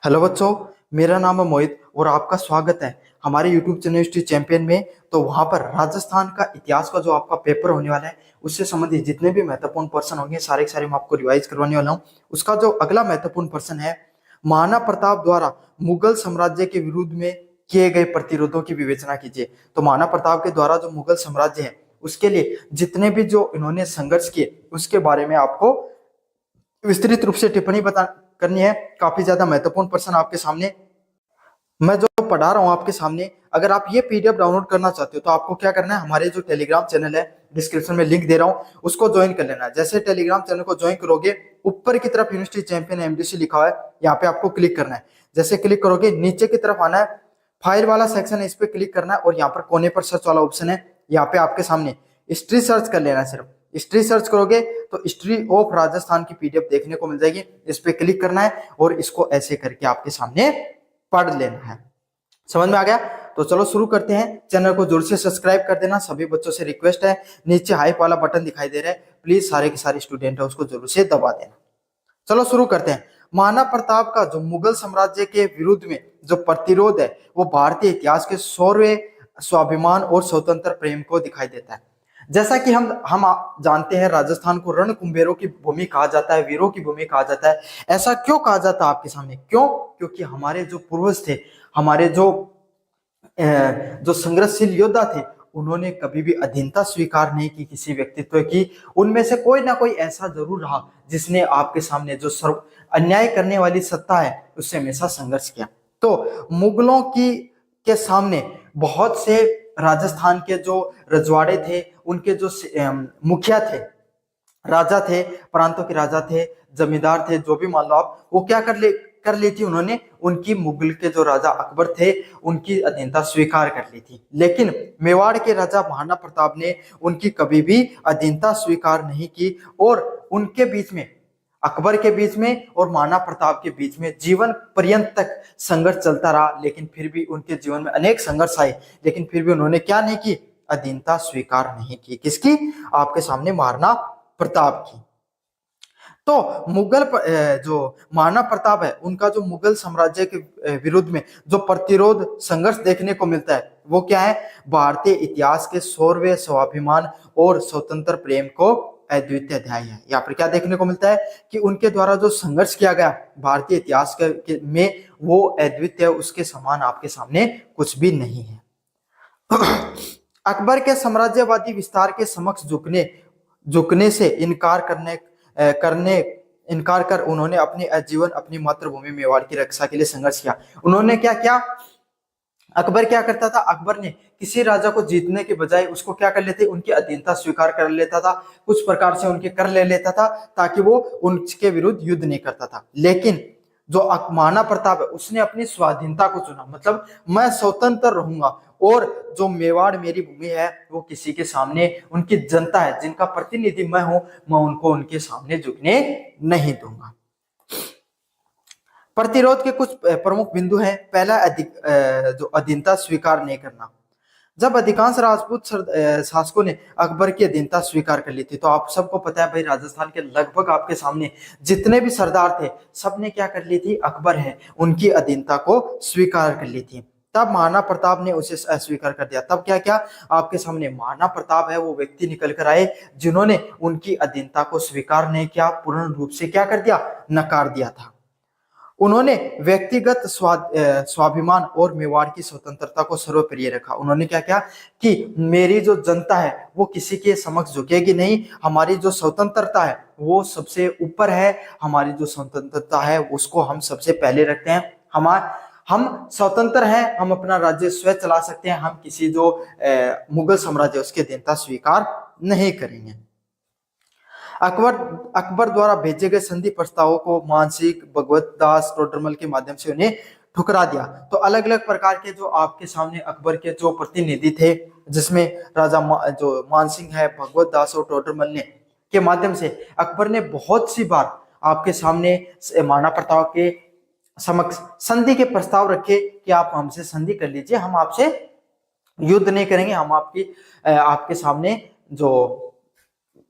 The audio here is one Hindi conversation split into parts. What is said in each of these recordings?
हेलो बच्चों, मेरा नाम है मोहित और आपका स्वागत है हमारे YouTube चैनल हिस्ट्री चैंपियन में। तो वहां पर राजस्थान का इतिहास का जो आपका पेपर होने वाला है उससे संबंधित जितने भी महत्वपूर्ण प्रश्न होंगे सारे के सारे मैं आपको रिवाइज करवाने वाला हूँ। उसका जो अगला महत्वपूर्ण प्रश्न है, महाराणा प्रताप द्वारा मुगल साम्राज्य के विरुद्ध में किए गए प्रतिरोधों की विवेचना कीजिए। तो महाराणा प्रताप के द्वारा जो मुगल साम्राज्य है उसके लिए जितने भी जो इन्होंने संघर्ष किए उसके बारे में आपको विस्तृत रूप से टिप्पणी बता करनी है। काफी ज्यादा महत्वपूर्ण प्रश्न आपके सामने मैं जो पढ़ा रहा हूँ आपके सामने। अगर आप ये पीडीएफ डाउनलोड करना चाहते हो तो आपको क्या करना है, हमारे जो टेलीग्राम चैनल है डिस्क्रिप्शन में लिंक दे रहा हूँ उसको ज्वाइन कर लेना है। जैसे टेलीग्राम चैनल को ज्वाइन करोगे ऊपर की तरफ यूनिवर्सिटी चैंपियन एमडीसी लिखा हुआ है, यहाँ पे आपको क्लिक करना है। जैसे क्लिक करोगे नीचे की तरफ आना है, फाइल वाला सेक्शन है इस पे क्लिक करना है और यहाँ पर कोने पर सर्च वाला ऑप्शन है, यहाँ पे आपके सामने हिस्ट्री सर्च कर लेना है। सिर्फ हिस्ट्री सर्च करोगे तो हिस्ट्री ऑफ राजस्थान की पीडीएफ देखने को मिल जाएगी। इस पे क्लिक करना है और इसको ऐसे करके आपके सामने पढ़ लेना है। समझ में आ गया? तो चलो शुरू करते हैं। चैनल को जोर से सब्सक्राइब कर देना। सभी बच्चों से रिक्वेस्ट है, नीचे हाइप वाला बटन दिखाई दे रहा है, प्लीज सारे के सारे स्टूडेंट है उसको जरूर से दबा देना। चलो शुरू करते हैं। महाराणा प्रताप का जो मुगल साम्राज्य के विरुद्ध में जो प्रतिरोध है वो भारतीय इतिहास के शौर्य, स्वाभिमान और स्वतंत्र प्रेम को दिखाई देता है। जैसा कि हम जानते हैं राजस्थान को रणकुंभेरों की भूमि कहा जाता है, वीरों की भूमि कहा जाता है। ऐसा क्यों कहा जाता है आपके सामने? क्यों? क्योंकि हमारे जो पूर्वज थे, हमारे जो संघर्षशील योद्धा थे, उन्होंने कभी भी अधीनता स्वीकार नहीं की किसी व्यक्तित्व की। उनमें से कोई ना कोई ऐसा जरूर रहा जिसने आपके सामने जो सर्व अन्याय करने वाली सत्ता है उससे हमेशा संघर्ष किया। तो मुगलों की के सामने बहुत से राजस्थान के जो रजवाड़े थे, उनके जो मुखिया थे, राजा थे, प्रांतों के राजा थे, जमींदार थे, जो भी मान लो आप, वो क्या कर ली थी उन्होंने, उनकी मुगल के जो राजा अकबर थे उनकी अधीनता स्वीकार कर ली थी। लेकिन मेवाड़ के राजा महाराणा प्रताप ने उनकी कभी भी अधीनता स्वीकार नहीं की और उनके बीच में, अकबर के बीच में और महाराणा प्रताप के बीच में जीवन पर्यंत तक संघर्ष चलता रहा। लेकिन फिर भी उनके जीवन में अनेक संघर्ष आए, लेकिन फिर भी उन्होंने क्या नहीं की, अधीनता स्वीकार नहीं की। किसकी? आपके सामने महाराणा प्रताप की। तो जो महाराणा प्रताप है उनका जो मुगल साम्राज्य के विरुद्ध में जो प्रतिरोध संघर्ष देखने को मिलता है वो क्या है? भारतीय इतिहास के शौर्य, स्वाभिमान और स्वतंत्र प्रेम को अद्वितीय अध्याय है। यहाँ पर क्या देखने को मिलता है कि उनके द्वारा जो संघर्ष किया गया भारतीय इतिहास में वो अद्वितीय, उसके समान आपके सामने कुछ भी नहीं है। अकबर के साम्राज्यवादी विस्तार के समक्ष झुकने से इनकार कर उन्होंने अपने आजीवन अपनी मातृभूमि मेवाड़ की रक्षा के लिए संघर्ष किया। उन्होंने क्या किया? अकबर क्या करता था? अकबर ने किसी राजा को जीतने के बजाय उसको क्या कर लेते, उनकी अधीनता स्वीकार कर लेता था, कुछ प्रकार से उनके कर ले लेता था ताकि वो उनके विरुद्ध युद्ध नहीं करता था। लेकिन जो महाराणा प्रताप है उसने अपनी स्वाधीनता को चुना, मतलब मैं स्वतंत्र रहूंगा और जो मेवाड़ मेरी भूमि है वो किसी के सामने, उनकी जनता है जिनका प्रतिनिधि मैं हूं, मैं उनको उनके सामने झुकने नहीं दूंगा। प्रतिरोध के कुछ प्रमुख बिंदु हैं। पहला, जो अधीनता स्वीकार नहीं करना। जब अधिकांश राजपूत शासकों ने अकबर की अधीनता स्वीकार कर ली थी, तो आप सबको पता है भाई राजस्थान के लगभग आपके सामने जितने भी सरदार थे सबने क्या कर ली थी, अकबर है उनकी अधीनता को स्वीकार कर ली थी। तब महाराणा प्रताप ने उसे अस्वीकार कर दिया। तब क्या क्या आपके सामने महाराणा प्रताप है वो व्यक्ति निकल कर आए जिन्होंने उनकी अधीनता को स्वीकार नहीं किया, पूर्ण रूप से क्या कर दिया, नकार दिया था। उन्होंने व्यक्तिगत स्वाभिमान और मेवाड़ की स्वतंत्रता को सर्वप्रिय रखा। उन्होंने क्या किया कि मेरी जो जनता है वो किसी के समक्ष झुकेगी नहीं, हमारी जो स्वतंत्रता है वो सबसे ऊपर है, हमारी जो स्वतंत्रता है उसको हम सबसे पहले रखते हैं। हम स्वतंत्र हैं, हम अपना राज्य स्वयं चला सकते हैं, हम किसी जो मुगल साम्राज्य उसकी अधीनता स्वीकार नहीं करेंगे। अकबर द्वारा भेजे गए संधि प्रस्तावों को मानसिंह, भगवत दास, टोडरमल के माध्यम से उन्हें ठुकरा दिया। तो अलग अलग प्रकार के जो आपके सामने अकबर के जो प्रतिनिधि थे, जिसमें जो मानसिंह है, भगवत दास और टोडरमल ने के माध्यम से अकबर ने बहुत सी बार आपके सामने महाराणा प्रताप के समक्ष संधि के प्रस्ताव रखे कि आप हमसे संधि कर लीजिए, हम आपसे युद्ध नहीं करेंगे, हम आपके सामने जो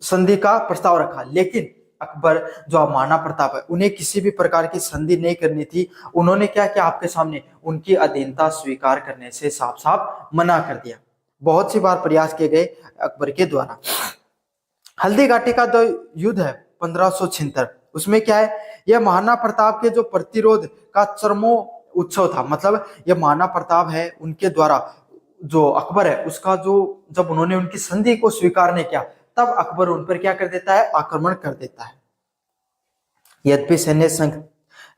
संधि का प्रस्ताव रखा। लेकिन अकबर जो महाराणा प्रताप है उन्हें किसी भी प्रकार की संधि नहीं करनी थी। उन्होंने क्या किया, आपके सामने उनकी अधीनता स्वीकार करने से साफ साफ मना कर दिया। बहुत सी बार प्रयास किए गए अकबर के द्वारा। हल्दी घाटी का जो युद्ध है 1576, उसमें क्या है, यह महाराणा प्रताप के जो प्रतिरोध का चरमो उत्सव था। मतलब यह महाराणा प्रताप है उनके द्वारा जो अकबर है उसका जो, जब उन्होंने उनकी संधि को स्वीकार नहीं किया तब अकबर उन पर क्या कर देता है, आक्रमण कर देता है। यद्यपि सैन्य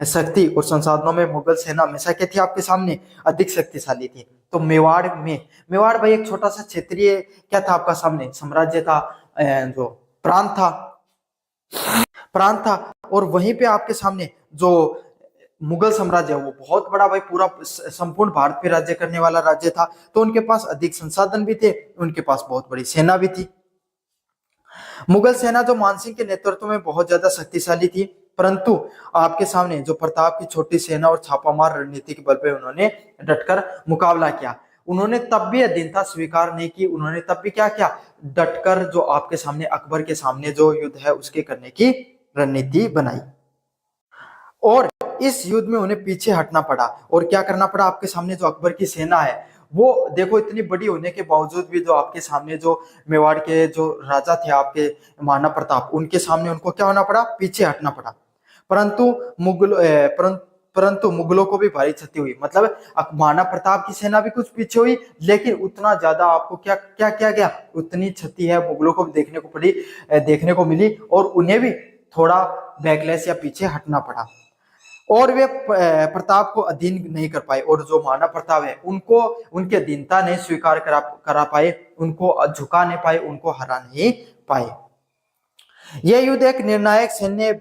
शक्ति और संसाधनों में मुगल सेना हमेशा क्या थी, आपके सामने अधिक शक्तिशाली थी। तो मेवाड़ भाई एक छोटा सा क्षेत्रीय क्या था, आपका सामने साम्राज्य था, जो प्रांत था। और वहीं पे आपके सामने जो मुगल साम्राज्य वो बहुत बड़ा भाई, पूरा संपूर्ण भारत पे राज्य करने वाला राज्य था। तो उनके पास अधिक संसाधन भी थे, उनके पास बहुत बड़ी सेना भी थी। मुगल सेना जो मानसिंह के नेतृत्व में बहुत ज्यादा शक्तिशाली थी, परंतु आपके सामने जो प्रताप की छोटी सेना और छापामार रणनीति के बल पे उन्होंने डटकर मुकाबला किया। उन्होंने तब भी अधीनता स्वीकार नहीं की, उन्होंने तब भी क्या किया, डटकर जो आपके सामने अकबर के सामने जो युद्ध है उसके करने की रणनीति बनाई। और इस युद्ध में उन्हें पीछे हटना पड़ा और क्या करना पड़ा, आपके सामने जो अकबर की सेना है वो देखो इतनी बड़ी होने के बावजूद भी जो आपके सामने जो मेवाड़ के जो राजा थे आपके महाराणा प्रताप, उनके सामने उनको क्या होना पड़ा, पीछे हटना पड़ा। परंतु मुगलों को भी भारी क्षति हुई। मतलब महाराणा प्रताप की सेना भी कुछ पीछे हुई, लेकिन उतना ज्यादा आपको क्या क्या किया गया, उतनी क्षति है मुगलों को भी देखने को मिली और उन्हें भी थोड़ा बैकलैश या पीछे हटना पड़ा और वे प्रताप को अधीन नहीं कर पाए। और जो महाराणा प्रताप है उनको उनकी अधीनता नहीं स्वीकार करा पाए, उनको झुका नहीं पाए, उनको हरा नहीं पाए। यह युद्ध एक निर्णायक सैन्य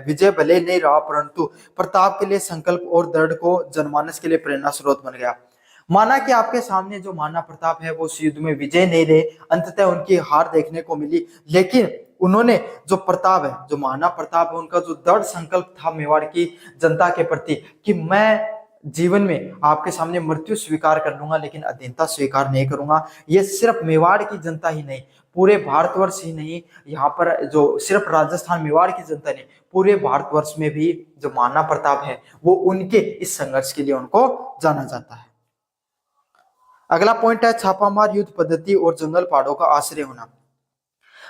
विजय भले नहीं रहा, परंतु प्रताप के लिए संकल्प और दृढ़ को जनमानस के लिए प्रेरणा स्रोत बन गया। माना कि आपके सामने जो महाराणा प्रताप है वो उस युद्ध में विजय नहीं रहे, अंततः उनकी हार देखने को मिली, लेकिन उन्होंने जो प्रताप है, जो महाराणा प्रताप है, उनका जो दृढ़ संकल्प था मेवाड़ की जनता के प्रति कि मैं जीवन में आपके सामने मृत्यु स्वीकार कर लूंगा लेकिन अधीनता स्वीकार नहीं करूंगा। ये सिर्फ मेवाड़ की जनता ही नहीं, पूरे भारतवर्ष ही नहीं, यहाँ पर जो सिर्फ राजस्थान मेवाड़ की जनता नहीं, पूरे भारतवर्ष में भी जो महाराणा प्रताप है वो उनके इस संघर्ष के लिए उनको जाना जाता है। अगला पॉइंट है छापामार युद्ध पद्धति और जंगल पहाड़ों का आश्रय होना।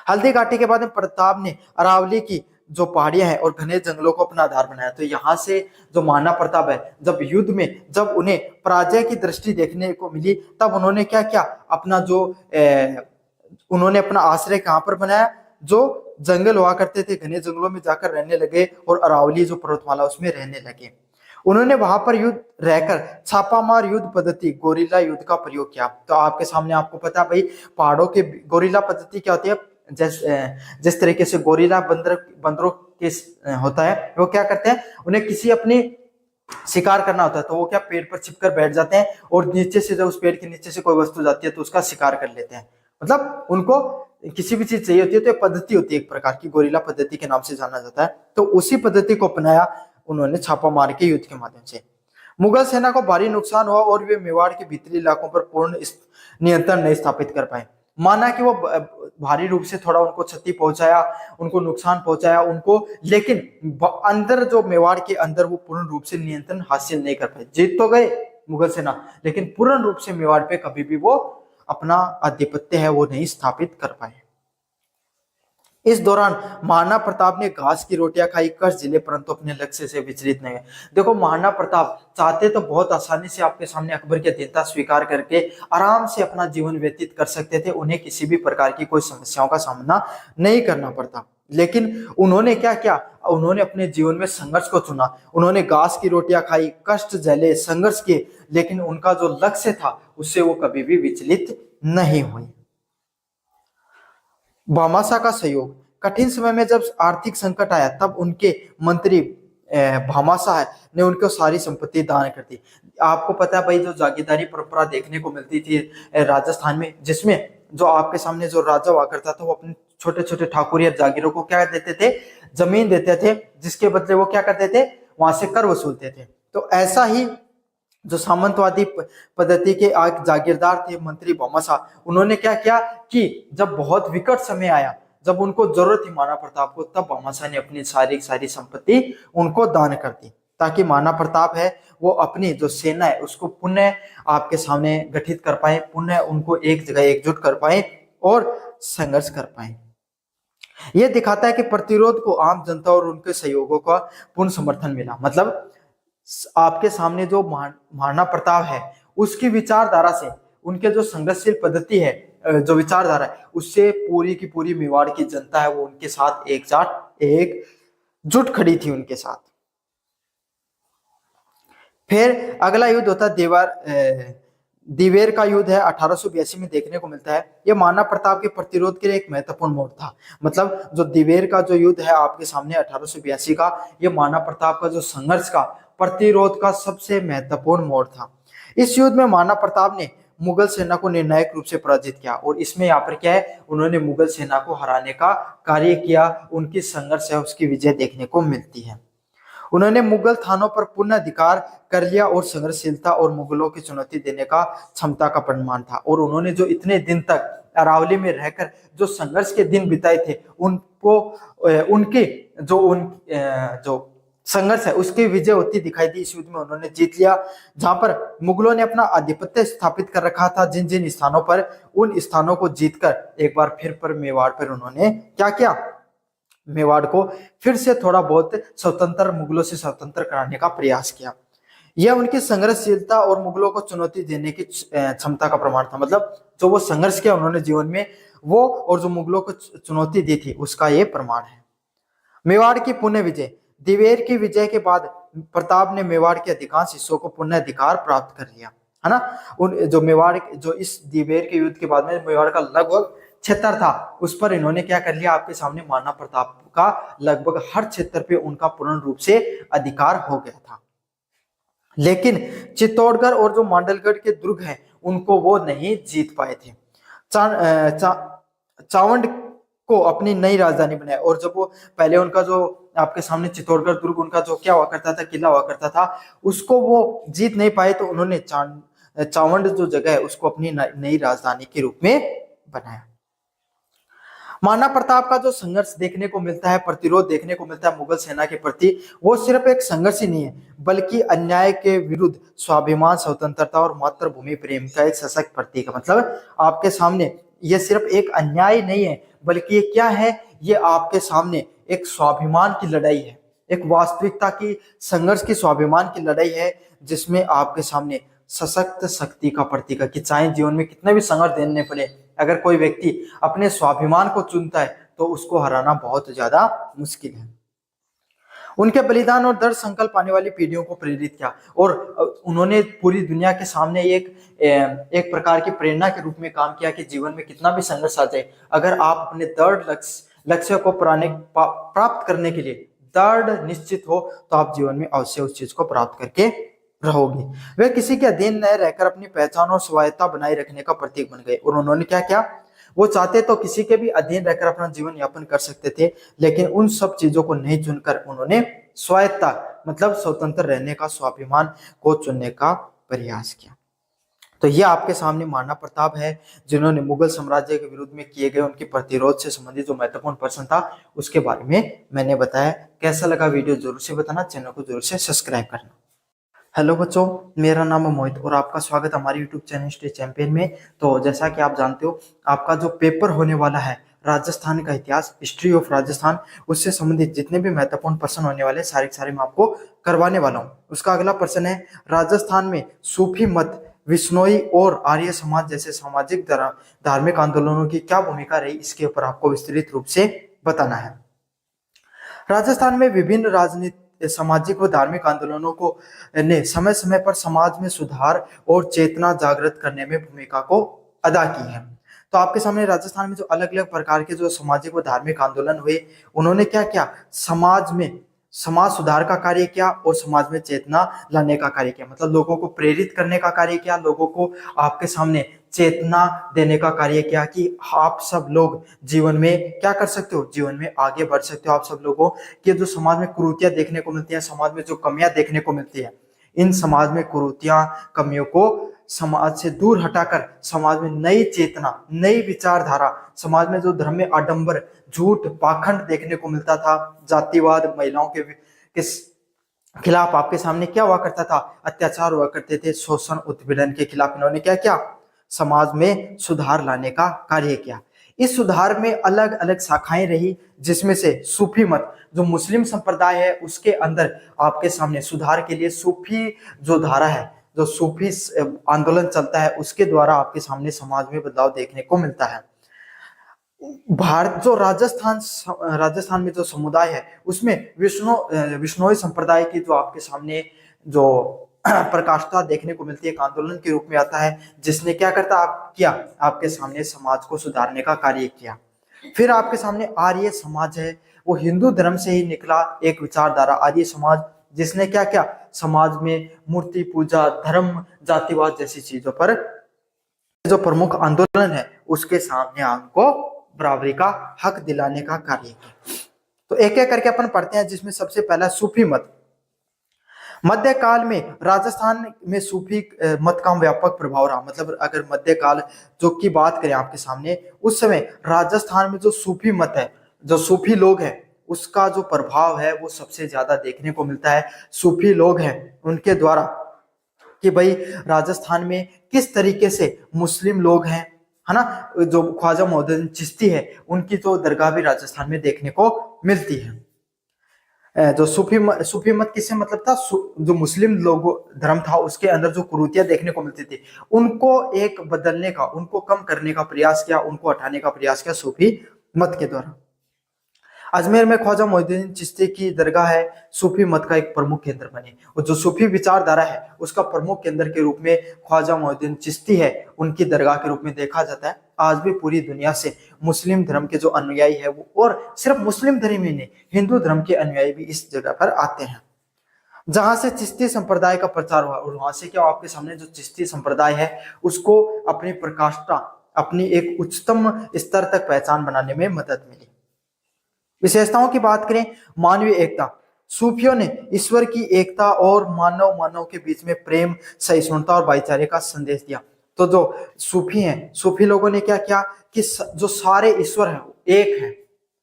हल्दी घाटी के बाद में प्रताप ने अरावली की जो पहाड़ियां हैं और घने जंगलों को अपना आधार बनाया। तो यहाँ से जो महाराणा प्रताप है, जब युद्ध में जब उन्हें पराजय की दृष्टि देखने को मिली तब उन्होंने क्या किया, अपना जो उन्होंने अपना आश्रय कहाँ पर बनाया, जो जंगल हुआ करते थे घने जंगलों में जाकर रहने लगे और अरावली जो पर्वतमाला उसमें रहने लगे। उन्होंने वहां पर युद्ध रहकर छापामार युद्ध पद्धति गोरिल्ला युद्ध का प्रयोग किया। तो आपके सामने आपको पता है भाई, पहाड़ों के गोरिल्ला पद्धति क्या होती है, जिस तरीके से गोरिल्ला बंदरों के होता है, वो क्या करते हैं, उन्हें किसी अपनी शिकार करना होता है तो वो क्या पेड़ पर छिपकर बैठ जाते हैं और नीचे से जब उस पेड़ के नीचे से कोई वस्तु जाती है तो उसका शिकार कर लेते हैं। मतलब उनको किसी भी चीज चाहिए होती है तो एक पद्धति होती है, एक प्रकार की गोरिल्ला पद्धति के नाम से जाना जाता है। तो उसी पद्धति को अपनाया उन्होंने छापा मार के युद्ध के माध्यम से। मुगल सेना को भारी नुकसान हुआ और वे मेवाड़ के भीतरी इलाकों पर पूर्ण नियंत्रण नहीं स्थापित कर पाए। माना कि वो भारी रूप से थोड़ा उनको क्षति पहुंचाया, उनको नुकसान पहुंचाया उनको, लेकिन अंदर जो मेवाड़ के अंदर वो पूर्ण रूप से नियंत्रण हासिल नहीं कर पाए। जीत तो गए मुगल सेना, लेकिन पूर्ण रूप से मेवाड़ पे कभी भी वो अपना आधिपत्य है वो नहीं स्थापित कर पाए। इस दौरान महाराणा प्रताप ने घास की रोटियां खाई, कष्ट झेले, परंतु अपने लक्ष्य से विचलित नहीं हुए। देखो महाराणा प्रताप चाहते तो बहुत आसानी से आपके सामने अकबर की अधीनता स्वीकार करके आराम से अपना जीवन व्यतीत कर सकते थे, उन्हें किसी भी प्रकार की कोई समस्याओं का सामना नहीं करना पड़ता। लेकिन उन्होंने क्या किया, उन्होंने अपने जीवन में संघर्ष को चुना। उन्होंने घास की रोटियां खाई, कष्ट झेले, संघर्ष किए, लेकिन उनका जो लक्ष्य था उससे वो कभी भी विचलित नहीं हुए। भामाशाह का सहयोग। कठिन समय में जब आर्थिक संकट आया तब उनके मंत्री भामाशाह ने उनको सारी संपत्ति दान कर दी। आपको पता है भाई, जो जागीरदारी परंपरा देखने को मिलती थी राजस्थान में, जिसमें जो आपके सामने जो राजा हुआ करता था वो अपने छोटे छोटे ठाकुर या जागीरों को क्या देते थे, जमीन देते थे, जिसके बदले वो क्या करते थे, वहां से कर वसूलते थे। तो ऐसा ही जो सामंतवादी पद्धति के जागीरदार थे मंत्री भामाशाह, उन्होंने क्या किया कि जब बहुत विकट समय आया जब उनको जरूरत थी महाराणा प्रताप को, तब भामाशाह ने अपनी सारी संपत्ति उनको दान कर दी, ताकि महाराणा प्रताप है वो अपनी जो सेना है उसको पुनः आपके सामने गठित कर पाए, पुनः उनको एक जगह एकजुट कर पाए और संघर्ष कर पाए। यह दिखाता है कि प्रतिरोध को आम जनता और उनके सहयोगों का पूर्ण समर्थन मिला। मतलब आपके सामने जो महाराणा प्रताप है उसकी विचारधारा से, उनके जो संघर्षशील पद्धति है, जो विचारधारा है, उससे पूरी की पूरी मेवाड़ की जनता है वो उनके साथ एकजुट खड़ी थी उनके साथ। फिर अगला युद्ध होता है दिवेर का युद्ध है, 1882 में देखने को मिलता है। यह महाराणा प्रताप के प्रतिरोध के लिए एक महत्वपूर्ण मोड़ था। मतलब जो दिवेर का जो युद्ध है आपके सामने 1882 का, यह महाराणा प्रताप का जो संघर्ष का प्रतिरोध का सबसे महत्वपूर्ण मोड़ था। इस युद्ध में महाराणा प्रताप ने मुगल सेना को निर्णायक रूप से पराजित किया, और इसमें यहाँ पर क्या है, उन्होंने मुगल सेना को हराने का कार्य किया। उनकी संघर्ष है उसकी विजय देखने को मिलती है। उन्होंने मुगल थानों पर पूर्ण अधिकार कर लिया और संघर्षशीलता और मुगलों की चुनौती देने का क्षमता का प्रमाण था। और उन्होंने जो इतने दिन तक अरावली में रहकर जो संघर्ष के दिन बिताए थे, उनको उनके जो संघर्ष है उसकी विजय होती दिखाई दी। इस युद्ध में उन्होंने जीत लिया, जहां पर मुगलों ने अपना आधिपत्य स्थापित कर रखा था जिन जिन स्थानों पर, उन स्थानों को जीतकर एक बार फिर पर मेवाड़ पर उन्होंने क्या किया, मेवाड़ को फिर से थोड़ा बहुत स्वतंत्र, मुगलों से स्वतंत्र कराने का प्रयास किया। यह उनकी संघर्षशीलता और मुगलों को चुनौती देने की क्षमता का प्रमाण था। मतलब जो वो संघर्ष किया उन्होंने जीवन में, वो और जो मुगलों को चुनौती दी थी उसका ये प्रमाण है। मेवाड़ की पुनः विजय। दिवेर की विजय के बाद प्रताप ने मेवाड़ के अधिकांश हिस्सों को पुनः अधिकार प्राप्त कर लिया, है ना। उन जो मेवाड़, जो इस दिवेर के युद्ध के बाद में मेवाड़ का लगभग क्षेत्र था उस पर इन्होंने क्या कर लिया, आपके सामने महाराणा प्रताप का लगभग हर क्षेत्र पे उनका पूर्ण रूप से अधिकार हो गया था। लेकिन चित्तौड़गढ़ और जो मांडलगढ़ के दुर्ग हैं उनको वो नहीं जीत पाए थे। चावंड को अपनी नई राजधानी बनाया, और जब वो पहले उनका जो आपके सामने चित्तौड़गढ़ दुर्ग, उनका जो क्या हुआ करता था, किला हुआ करता था, उसको वो जीत नहीं पाए, तो उन्होंने चावंड जो जगह है उसको अपनी नई राजधानी के रूप में बनाया। महाराणा प्रताप का जो संघर्ष देखने को मिलता है, प्रतिरोध देखने को मिलता है मुगल सेना के प्रति, वो सिर्फ एक संघर्ष ही नहीं है, बल्कि अन्याय के विरुद्ध स्वाभिमान, स्वतंत्रता और मातृभूमि प्रेम का एक सशक्त प्रतीक है। मतलब आपके सामने ये सिर्फ एक अन्याय नहीं है, बल्कि ये क्या है, ये आपके सामने एक स्वाभिमान की लड़ाई है, एक वास्तविकता की संघर्ष की, स्वाभिमान की लड़ाई है, जिसमें आपके सामने सशक्त शक्ति का प्रतीक है कि चाहे जीवन में कितने भी संघर्ष देने पड़े, अगर कोई व्यक्ति अपने स्वाभिमान को चुनता है तो उसको हराना बहुत ज्यादा मुश्किल है। उनके बलिदान और दृढ़ संकल्प आने वाली पीढ़ियों को प्रेरित किया, और उन्होंने पूरी दुनिया के सामने एक प्रकार की प्रेरणा के रूप में काम किया कि जीवन में कितना भी संघर्ष आ जाए, अगर आप अपने दृढ़ लक्ष्य को प्राप्त करने के लिए दृढ़ निश्चित हो तो आप जीवन में अवश्य उस चीज को प्राप्त करके रहोगे। वे किसी के अधीन न रहकर अपनी पहचान और स्वायत्ता बनाए रखने का प्रतीक बन गए। और उन्होंने क्या किया, वो चाहते तो किसी के भी अधीन रहकर अपना जीवन यापन कर सकते थे, लेकिन उन सब चीजों को नहीं चुनकर उन्होंने स्वायत्ता, मतलब स्वतंत्र रहने का, स्वाभिमान को चुनने का प्रयास किया। तो ये आपके सामने महाराणा प्रताप है, जिन्होंने मुगल साम्राज्य के विरुद्ध में किए गए उनके प्रतिरोध से संबंधित जो महत्वपूर्ण प्रश्न था उसके बारे में मैंने बताया। कैसा लगा वीडियो जरूर से बताना, चैनल को जरूर से सब्सक्राइब करना। हेलो बच्चों, मेरा नाम है मोहित और आपका स्वागत है हमारे यूट्यूब चैनल हिस्ट्री चैंपियन में। तो जैसा कि आप जानते हो, आपका जो पेपर होने वाला है राजस्थान का इतिहास, हिस्ट्री ऑफ राजस्थान, उससे संबंधित जितने भी महत्वपूर्ण प्रश्न होने वाले सारे मैं आपको करवाने वाला हूँ। उसका अगला प्रश्न है, राजस्थान में सूफी मत, विश्नोई और आर्य समाज जैसे सामाजिक धार्मिक आंदोलनों की क्या भूमिका रही, इसके ऊपर आपको विस्तृत रूप से बताना है। राजस्थान में विभिन्न राजनीतिक, सामाजिक व धार्मिक आंदोलनों को ने समय समय पर समाज में सुधार और चेतना जागृत करने में भूमिका को अदा की है। तो आपके सामने राजस्थान में जो अलग अलग प्रकार के जो सामाजिक व धार्मिक आंदोलन हुए, उन्होंने क्या किया, समाज में समाज सुधार का कार्य किया और समाज में चेतना लाने का कार्य किया। मतलब लोगों को प्रेरित करने का कार्य किया, लोगों को आपके सामने चेतना देने का कार्य किया कि आप सब लोग जीवन में क्या कर सकते हो, जीवन में आगे बढ़ सकते हो। आप सब लोगों के जो समाज में कुरीतियां देखने को मिलती है, समाज में जो कमियां देखने को मिलती है, इन समाज में कुरीतियां, कमियों को समाज से दूर हटाकर समाज में नई चेतना, नई विचारधारा, समाज में जो धर्म में आडंबर, झूठ, पाखंड देखने को मिलता था, जातिवाद, महिलाओं के खिलाफ आपके सामने क्या हुआ करता था, अत्याचार हुआ करते थे, शोषण उत्पीड़न के खिलाफ इन्होंने क्या किया, समाज में सुधार लाने का कार्य किया। इस सुधार में अलग अलग शाखाएं रही, जिसमें से सूफी मत जो मुस्लिम संप्रदाय है उसके अंदर आपके सामने सुधार के लिए सूफी जो धारा है, जो सूफी आंदोलन चलता है, उसके द्वारा आपके सामने समाज में बदलाव देखने को मिलता है। भारत जो राजस्थान में जो समुदाय है उसमें विष्णोई संप्रदाय की जो आपके सामने जो प्रकाष्ठा देखने को मिलती है, एक आंदोलन के रूप में आता है, जिसने क्या किया आपके सामने समाज को सुधारने का कार्य किया। फिर आपके सामने आर्य समाज है, वो हिंदू धर्म से ही निकला एक विचारधारा आर्य समाज, जिसने क्या किया, समाज में मूर्ति पूजा, धर्म, जातिवाद जैसी चीजों पर जो प्रमुख आंदोलन है उसके सामने आपको बराबरी का हक दिलाने का कार्य किया। तो एक एक करके अपन पढ़ते हैं, जिसमें सबसे पहला सूफी मत। मध्यकाल में राजस्थान में सूफी मत का व्यापक प्रभाव रहा। मतलब अगर मध्यकाल जो की बात करें आपके सामने, उस समय राजस्थान में जो सूफी मत है, जो सूफी लोग हैं, उसका जो प्रभाव है वो सबसे ज्यादा देखने को मिलता है। सूफी लोग हैं उनके द्वारा कि भाई राजस्थान में किस तरीके से मुस्लिम लोग हैं, है ना, जो ख्वाजा मोहद्दीन चिश्ती है उनकी तो दरगाह भी राजस्थान में देखने को मिलती है। जो सूफी मत किससे मतलब था, जो मुस्लिम लोगों धर्म था उसके अंदर जो कुरीतियां देखने को मिलती थी, उनको एक बदलने का, उनको कम करने का प्रयास किया, उनको हटाने का प्रयास किया सूफी मत के द्वारा। अजमेर में ख्वाजा मोहिउद्दीन चिश्ती की दरगाह है, सूफी मत का एक प्रमुख केंद्र बनी, और जो सूफी विचारधारा है उसका प्रमुख केंद्र के रूप में ख्वाजा मोहिउद्दीन चिश्ती है, उनकी दरगाह के रूप में देखा जाता है। आज भी पूरी दुनिया से मुस्लिम धर्म के जो अनुयायी है वो, और सिर्फ मुस्लिम धर्म ही नहीं, हिंदू धर्म के अनुयायी भी इस जगह पर आते हैं, जहां से चिश्ती संप्रदाय का प्रचार हुआ। और वहां से क्या आपके सामने जो चिश्ती संप्रदाय है उसको अपनी प्रकाष्ठा, अपनी एक उच्चतम स्तर तक पहचान बनाने में मदद मिली। विशेषताओं की बात करें, मानवीय एकता, सूफियों ने ईश्वर की एकता और मानव के बीच में प्रेम, सहिष्णुता और भाईचारे का संदेश दिया। तो जो सूफी हैं, सूफी लोगों ने क्या किया कि जो सारे ईश्वर हैं एक हैं,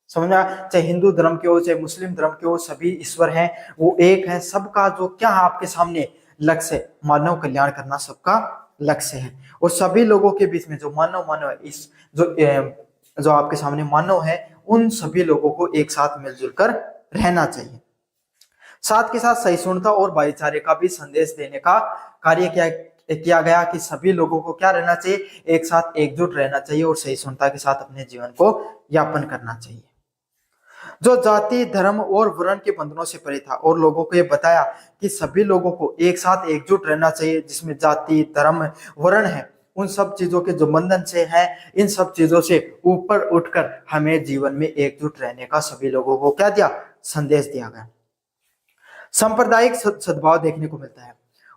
समझना, चाहे हिंदू धर्म के हो चाहे मुस्लिम धर्म के हो, सभी ईश्वर हैं वो एक है। सबका जो क्या है आपके सामने लक्ष्य, मानव कल्याण करना सबका लक्ष्य है। और सभी लोगों के बीच में जो मानव है, इस जो आपके सामने मानव है, उन सभी लोगों को एक साथ मिलजुल कर रहना चाहिए। साथ के साथ सहिष्णुता और भाईचारे का भी संदेश देने का कार्य किया गया कि सभी लोगों को क्या रहना चाहिए, एक साथ एकजुट रहना चाहिए और सहिष्णुता के साथ अपने जीवन को यापन करना चाहिए। जो जाति, धर्म और वर्ण के बंधनों से परे था, और लोगों को ये बताया कि सभी लोगों को एक साथ एकजुट रहना चाहिए, जिसमें जाति, धर्म, वर्ण है, उन सब चीजों के जो बंधन से है, इन सब चीजों से ऊपर उठकर हमें जीवन में एकजुट रहने का सभी लोगों को क्या दिया, संदेश दिया गया। सांप्रदायिक सद्भाव देखने को मिलता है।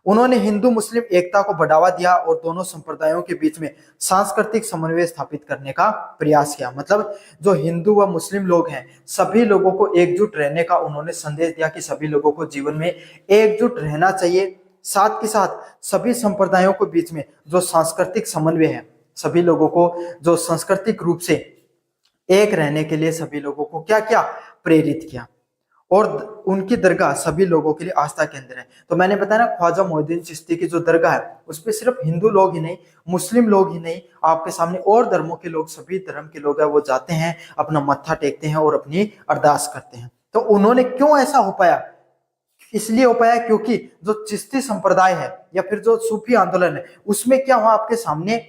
उन्होंने हिंदू मुस्लिम एकता को बढ़ावा दिया और दोनों संप्रदायों के बीच में सांस्कृतिक समन्वय स्थापित करने का प्रयास किया। मतलब जो हिंदू व मुस्लिम लोग हैं, सभी लोगों को एकजुट रहने का उन्होंने संदेश दिया कि सभी लोगों को जीवन में एकजुट रहना चाहिए। साथ के साथ सभी संप्रदायों के बीच में जो सांस्कृतिक समन्वय है, सभी लोगों को जो सांस्कृतिक रूप से एक रहने के लिए सभी लोगों को क्या किया, प्रेरित किया। और उनकी दरगाह सभी लोगों के लिए आस्था केंद्र है। तो मैंने बताया ना, ख्वाजा मोहिउद्दीन चिश्ती की जो दरगाह है उस पर सिर्फ हिंदू लोग ही नहीं, मुस्लिम लोग ही नहीं, आपके सामने और धर्मों के लोग, सभी धर्म के लोग हैं, वो जाते हैं, अपना मत्था टेकते हैं और अपनी अरदास करते हैं। तो उन्होंने क्यों ऐसा हो पाया, इसलिए हो पाया क्योंकि जो चिश्ती संप्रदाय है या फिर जो सूफी आंदोलन है, उसमें क्या हुआ, आपके सामने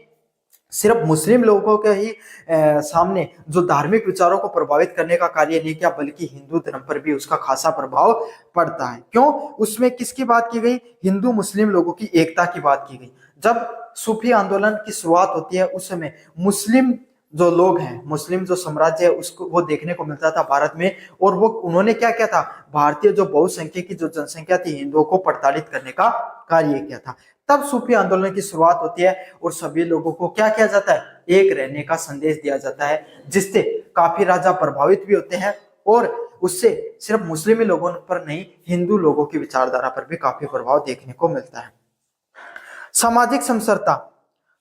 सिर्फ मुस्लिम लोगों के ही सामने जो धार्मिक विचारों को प्रभावित करने का कार्य नहीं किया, बल्कि हिंदू धर्म पर भी उसका खासा प्रभाव पड़ता है। क्यों, उसमें किसकी बात की गई, हिंदू मुस्लिम लोगों की एकता की बात की गई। जब सूफी आंदोलन की शुरुआत होती है उस समय मुस्लिम जो लोग हैं, मुस्लिम जो साम्राज्य है उसको वो देखने को मिलता था भारत में, और वो उन्होंने क्या किया था, भारतीय जो बहुसंख्यक की जो जनसंख्या थी हिंदुओं को प्रताड़ित करने का कार्य किया था। तब सूफी आंदोलन की शुरुआत होती है और सभी लोगों को क्या किया जाता है, एक रहने का संदेश दिया जाता है, जिससे काफी राजा प्रभावित भी होते हैं और उससे सिर्फ मुस्लिम लोगों पर नहीं, हिंदू लोगों की विचारधारा पर भी काफी प्रभाव देखने को मिलता है। सामाजिक समरसता,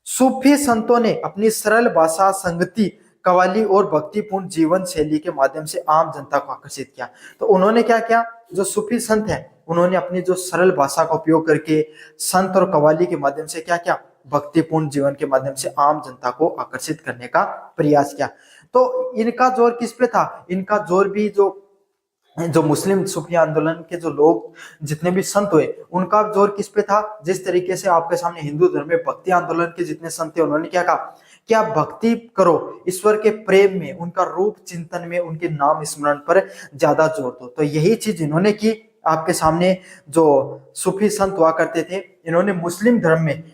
सूफी संतों ने अपनी सरल भाषा, संगति, कव्वाली और भक्तिपूर्ण जीवन शैली के माध्यम से आम जनता को आकर्षित किया। तो उन्होंने क्या किया, जो सूफी संत हैं उन्होंने अपनी जो सरल भाषा का उपयोग करके संत और कव्वाली के माध्यम से क्या किया, भक्तिपूर्ण जीवन के माध्यम से आम जनता को आकर्षित करने का प्रयास किया। तो इनका जोर किस पे था, इनका जोर भी जो जो मुस्लिम सूफी आंदोलन के जो लोग जितने भी संत हुए उनका जोर किस पे था, जिस तरीके से आपके सामने हिंदू धर्म में भक्ति आंदोलन के जितने संत थे उन्होंने क्या कहा कि आप भक्ति करो, ईश्वर के प्रेम में, उनका रूप चिंतन में, उनके नाम स्मरण पर ज्यादा जोर दो। तो यही चीज इन्होंने की। आपके सामने जो सूफी संत हुआ करते थे इन्होंने मुस्लिम धर्म में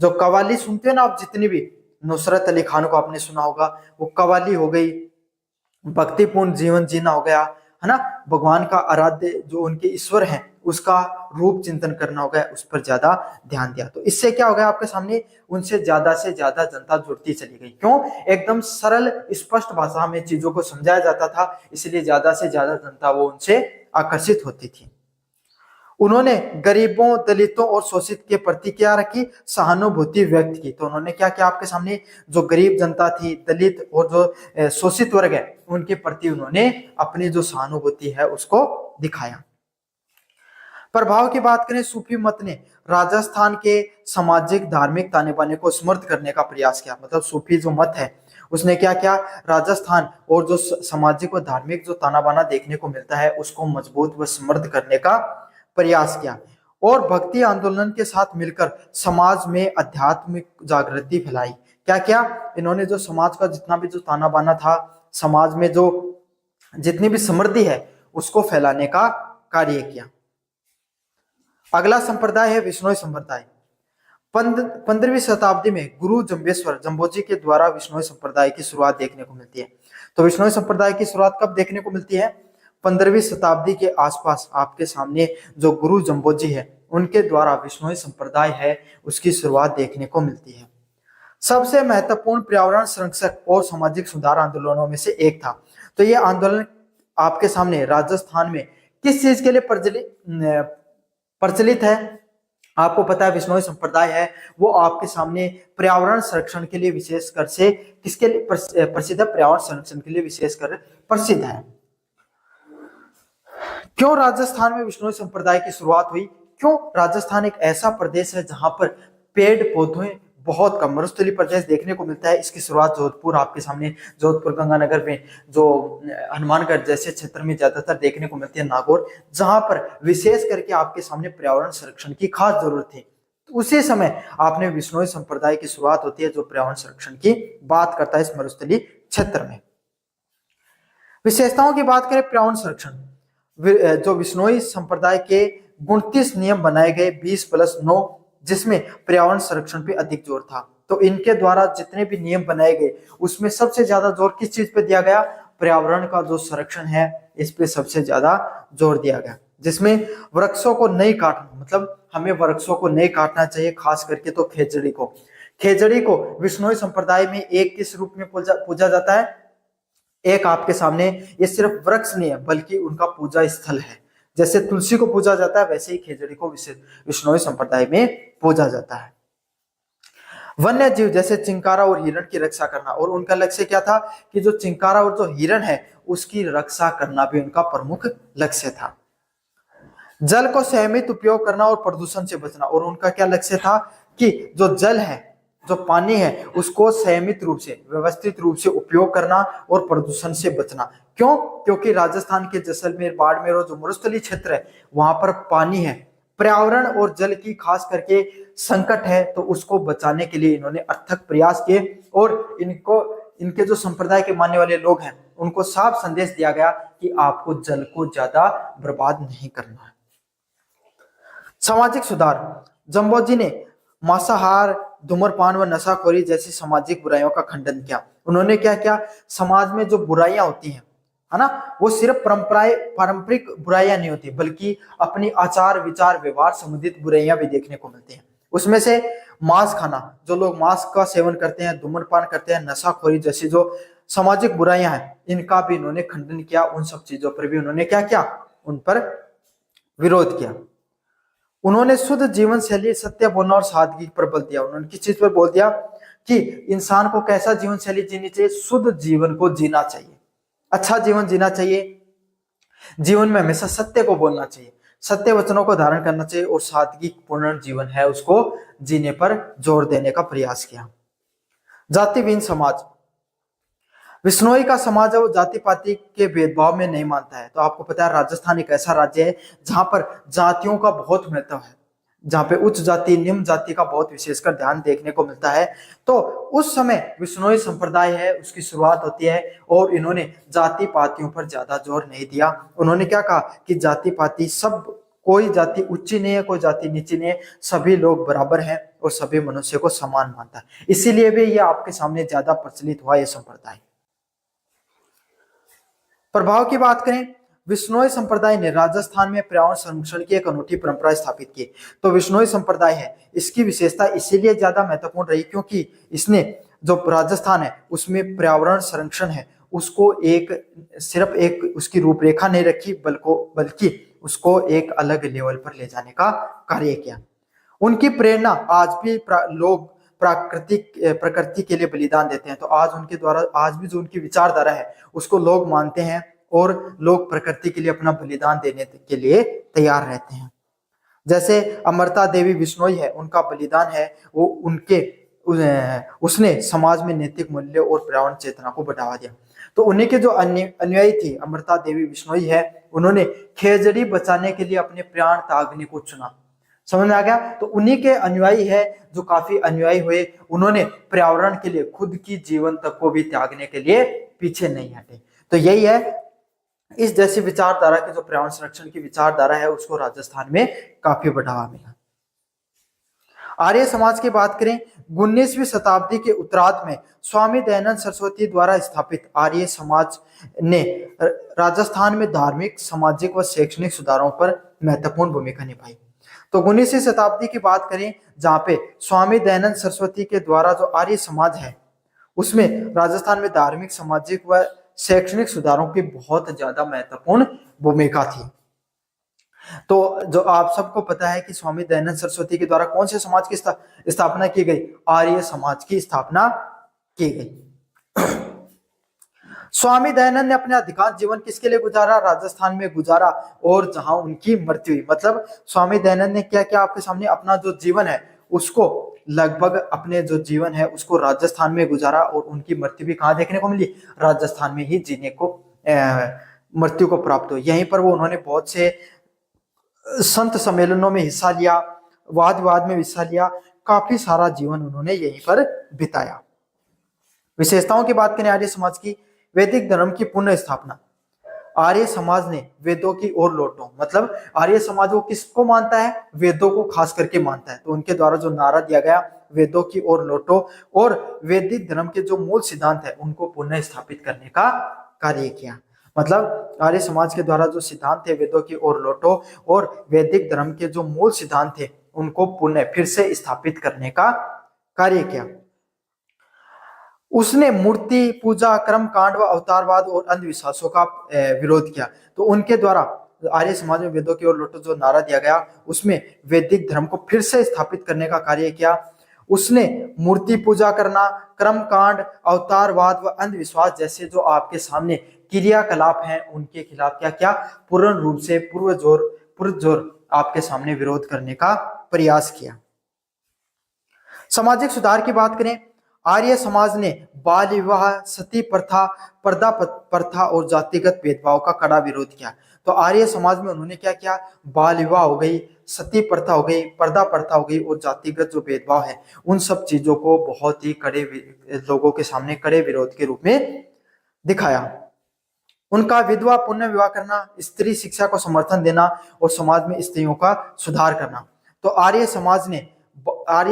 जो कव्वाली सुनते हो ना आप, जितनी भी, नुसरत अली खान को आपने सुना होगा, वो कव्वाली हो गई, भक्तिपूर्ण जीवन जीना हो गया, है ना, भगवान का आराध्य जो उनके ईश्वर हैं उसका रूप चिंतन करना हो गया, उस पर ज्यादा ध्यान दिया। तो इससे क्या हो गया, आपके सामने उनसे ज्यादा से ज्यादा जनता जुड़ती चली गई। क्यों, एकदम सरल स्पष्ट भाषा में चीजों को समझाया जाता था, इसलिए ज्यादा से ज्यादा जनता वो उनसे आकर्षित होती थी। उन्होंने गरीबों, दलितों और शोषित के प्रति क्या रखी, सहानुभूति व्यक्त की। तो उन्होंने क्या किया, आपके सामने जो गरीब जनता थी, दलित और जो शोषित वर्ग है उनके प्रति उन्होंने अपनी जो सहानुभूति है उसको दिखाया। प्रभाव की बात करें, सूफी मत ने राजस्थान के सामाजिक धार्मिक ताने बाने को समृद्ध करने का प्रयास किया। मतलब सूफी जो मत है उसने क्या किया, राजस्थान और जो सामाजिक और धार्मिक जो ताना बाना देखने को मिलता है उसको मजबूत व समृद्ध करने का प्रयास किया और भक्ति आंदोलन के साथ मिलकर समाज में आध्यात्मिक जागृति फैलाई। क्या किया इन्होंने, जो समाज का जितना भी जो ताना बाना था, समाज में जो जितनी भी समृद्धि है उसको फैलाने का कार्य किया। अगला संप्रदाय है विश्नोई संप्रदाय। 15वीं शताब्दी में गुरु जम्बेश्वर जम्बोजी के द्वारा विश्नोई संप्रदाय की शुरुआत देखने को मिलती है। तो विश्नोई संप्रदाय की शुरुआत कब देखने को मिलती है, 15वीं शताब्दी के आसपास आपके सामने जो गुरु जम्बोजी है उनके द्वारा विश्नोई संप्रदाय है उसकी शुरुआत देखने को मिलती है। सबसे महत्वपूर्ण पर्यावरण संरक्षक और सामाजिक सुधार आंदोलनों में से एक था। तो यह आंदोलन आपके सामने राजस्थान में किस चीज के लिए प्रचलित है, आपको पता है विश्नोई संप्रदाय है वो आपके सामने पर्यावरण संरक्षण के लिए विशेषकर से किसके लिए प्रसिद्ध है, पर्यावरण संरक्षण के लिए विशेषकर प्रसिद्ध है। क्यों राजस्थान में विश्नोई संप्रदाय की शुरुआत हुई, क्यों राजस्थान एक ऐसा प्रदेश है जहां पर पेड़ पौधे बहुत कम, मरुस्थलीय प्रदेश देखने को मिलता है। इसकी शुरुआत जोधपुर, आपके सामने जोधपुर गंगानगर में जो हनुमानगढ़ जैसे क्षेत्र में ज्यादातर देखने को मिलती है, नागौर, जहां पर विशेष करके आपके सामने पर्यावरण संरक्षण की खास जरूरत थी। तो उसी समय आपने विश्नोई संप्रदाय की शुरुआत होती है जो पर्यावरण संरक्षण की बात करता है इस मरुस्थलीय क्षेत्र में। विशेषताओं की बात करें पर्यावरण संरक्षण, जो विश्नोई संप्रदाय के 29 नियम बनाए गए 20+9, जिसमें पर्यावरण संरक्षण पे अधिक जोर था। तो इनके द्वारा जितने भी नियम बनाए गए उसमें सबसे ज्यादा जोर किस चीज पे दिया गया, पर्यावरण का जो संरक्षण है इस पे सबसे ज्यादा जोर दिया गया, जिसमें वृक्षों को नहीं काटना, मतलब हमें वृक्षों को नहीं काटना चाहिए, खास करके तो खेजड़ी को विश्नोई संप्रदाय में एक किस रूप में पूजा जाता है, एक आपके सामने ये सिर्फ वृक्ष नहीं है बल्कि उनका पूजा स्थल है। जैसे तुलसी को पूजा जाता है वैसे ही खेजड़ी को विश्नोई संप्रदाय में पूजा जाता है। वन्य जीव जैसे चिंकारा और हिरण की रक्षा करना, और उनका लक्ष्य क्या था कि जो चिंकारा और जो हिरण है उसकी रक्षा करना भी उनका प्रमुख लक्ष्य था। जल को संयमित उपयोग करना और प्रदूषण से बचना, और उनका क्या लक्ष्य था कि जो जल है, जो पानी है, उसको संयमित रूप से, व्यवस्थित रूप से उपयोग करना और प्रदूषण से बचना। क्यों, क्योंकि राजस्थान के जैसलमेर, बाड़मेर और जो मरुस्थलीय क्षेत्र है वहां पर पानी है, पर्यावरण और जल की खास करके संकट है, तो उसको बचाने के लिए इन्होंने अथक प्रयास किए और इनके जो संप्रदाय के मानने वाले लोग हैं उनको साफ संदेश दिया गया कि आपको जल को ज्यादा बर्बाद नहीं करना है। सामाजिक सुधार, जम्बोजी ने मांसाहार, धूम्रपान व नशाखोरी जैसी सामाजिक बुराइयों का खंडन किया। उन्होंने क्या किया, समाज में जो बुराइयां होती हैं, है ना, वो सिर्फ पारंपरिक बुराइयां नहीं होती बल्कि अपनी आचार विचार व्यवहार संबंधित बुराइयां भी देखने को मिलती हैं। उसमें से मांस खाना, जो लोग मांस का सेवन करते हैं, धूम्रपान करते हैं, नशाखोरी जैसी जो सामाजिक बुराइयां हैं, इनका भी इन्होंने खंडन किया। उन सब चीजों पर भी उन्होंने क्या किया, उन पर विरोध किया। उन्होंने शुद्ध जीवन शैली, सत्य बोलना और सादगी पर बल दिया। उन्होंने किस चीज पर बोल दिया कि इंसान को कैसा जीवन शैली जीनी चाहिए, शुद्ध जीवन को जीना चाहिए, अच्छा जीवन जीना चाहिए, जीवन में हमेशा सत्य को बोलना चाहिए, सत्य वचनों को धारण करना चाहिए और सादगी पूर्ण जीवन है उसको जीने पर जोर देने का प्रयास किया। जातिहीन समाज, विश्नोई का समाज है वो जाति पाति के भेदभाव में नहीं मानता है। तो आपको पता है राजस्थान एक ऐसा राज्य है जहां पर जातियों का बहुत महत्व है, जहां पे उच्च जाति निम्न जाति का बहुत विशेषकर ध्यान देखने को मिलता है। तो उस समय विश्नोई संप्रदाय है उसकी शुरुआत होती है और इन्होंने जाति पातियों पर ज्यादा जोर नहीं दिया। उन्होंने क्या कहा कि जाति पाति सब, कोई जाति ऊंची नहीं है, कोई जाति नीची नहीं है, सभी लोग बराबर हैं और सभी मनुष्य को समान मानता है। इसीलिए भी ये आपके सामने ज्यादा प्रचलित हुआ ये संप्रदाय। प्रभाव की बात करें, विश्नोई संप्रदाय ने राजस्थान में पर्यावरण संरक्षण की एक अनूठी परंपरा स्थापित की। तो विश्नोई संप्रदाय है इसकी विशेषता इसीलिए ज्यादा महत्वपूर्ण रही क्योंकि इसने जो राजस्थान है उसमें पर्यावरण संरक्षण है उसको एक सिर्फ एक उसकी रूपरेखा नहीं रखी बल्कि उसको एक अलग लेवल पर ले जाने का कार्य किया। उनकी प्रेरणा आज भी लोग प्रकृति के लिए बलिदान देते हैं। तो आज उनके द्वारा आज भी जो उनकी विचारधारा है उसको लोग मानते हैं और लोग प्रकृति के लिए अपना बलिदान देने के लिए तैयार रहते हैं। जैसे अमृता देवी बिश्नोई है, उनका बलिदान है वो उसने समाज में नैतिक मूल्य और पर्यावरण चेतना को बढ़ावा दिया। तो उन्हीं के जो अनुयायी थी अमृता देवी बिश्नोई है, उन्होंने खेजड़ी बचाने के लिए अपने प्राण त्यागने को चुना। समझ में आ गया? तो उन्हीं के अनुयायी है जो काफी अनुयायी हुए, उन्होंने पर्यावरण के लिए खुद की जीवन तक को भी त्यागने के लिए पीछे नहीं हटे। तो यही है, इस जैसी विचारधारा की जो पर्यावरण संरक्षण की विचारधारा है उसको राजस्थान में काफी बढ़ावा मिला। आर्य समाज की बात करें, 19वीं शताब्दी के उत्तरार्ध में स्वामी दयानंद सरस्वती द्वारा स्थापित आर्य समाज ने राजस्थान में धार्मिक, सामाजिक व शैक्षणिक सुधारों पर महत्वपूर्ण भूमिका निभाई। तो 19वीं शताब्दी की बात करें जहां पे स्वामी दयानंद सरस्वती के द्वारा जो आर्य समाज है उसमें राजस्थान में धार्मिक, सामाजिक व शैक्षणिक सुधारों की बहुत ज्यादा महत्वपूर्ण भूमिका थी। तो जो आप सबको पता है कि स्वामी दयानंद सरस्वती के द्वारा कौन से समाज की स्थापना की गई? आर्य समाज की स्थापना की गई। स्वामी दयानंद ने अपना अधिकांश जीवन किसके लिए गुजारा? राजस्थान में गुजारा और जहां उनकी मृत्यु हुई। मतलब स्वामी दयानंद ने क्या क्या आपके सामने अपना जो जीवन है उसको लगभग अपने जो जीवन है उसको राजस्थान में गुजारा और उनकी मृत्यु भी कहाँ देखने को मिली? राजस्थान में ही जीने को मृत्यु को प्राप्त हुई। यहीं पर वो उन्होंने बहुत से संत सम्मेलनों में हिस्सा लिया, वाद विवाद में हिस्सा लिया, काफी सारा जीवन उन्होंने यहीं पर बिताया। विशेषताओं की बात करें आर्य समाज की, वैदिक धर्म की पुनः स्थापना। आर्य समाज ने वेदों की ओर लौटो, मतलब आर्य समाज वो किसको मानता है? वेदों को खास करके मानता है। तो उनके द्वारा जो नारा दिया गया वेदों की ओर लौटो और वैदिक धर्म के जो मूल सिद्धांत है उनको पुनः स्थापित करने का कार्य किया। मतलब आर्य समाज के द्वारा जो सिद्धांत थे वेदों की ओर लौटो और वैदिक धर्म के जो मूल सिद्धांत थे उनको पुनः फिर से स्थापित करने का कार्य किया। उसने मूर्ति पूजा, कर्म कांड व अवतारवाद और अंधविश्वासों का विरोध किया। तो उनके द्वारा आर्य समाज में वेदों की ओर लौटो जो नारा दिया गया उसमें वैदिक धर्म को फिर से स्थापित करने का कार्य किया। उसने मूर्ति पूजा करना, कर्म कांड, अवतारवाद व अंधविश्वास जैसे जो आपके सामने क्रियाकलाप हैं उनके खिलाफ क्या क्या पूर्ण रूप से पुरजोर आपके सामने विरोध करने का प्रयास किया। सामाजिक सुधार की बात करें, आर्य समाज ने बाल विवाह, सती प्रथा, पर्दा प्रथा और जातिगत भेदभाव का कड़ा विरोध किया। तो आर्य समाज में उन्होंने क्या किया? बाल विवाह हो गई, सती प्रथा हो गई, पर्दा प्रथा हो गई और जातिगत जो भेदभाव है उन सब चीजों को बहुत ही कड़े लोगों के सामने कड़े विरोध के रूप में दिखाया। उनका विधवा पुनः विवाह करना, स्त्री शिक्षा को समर्थन देना और समाज में स्त्रियों का सुधार करना। तो आर्य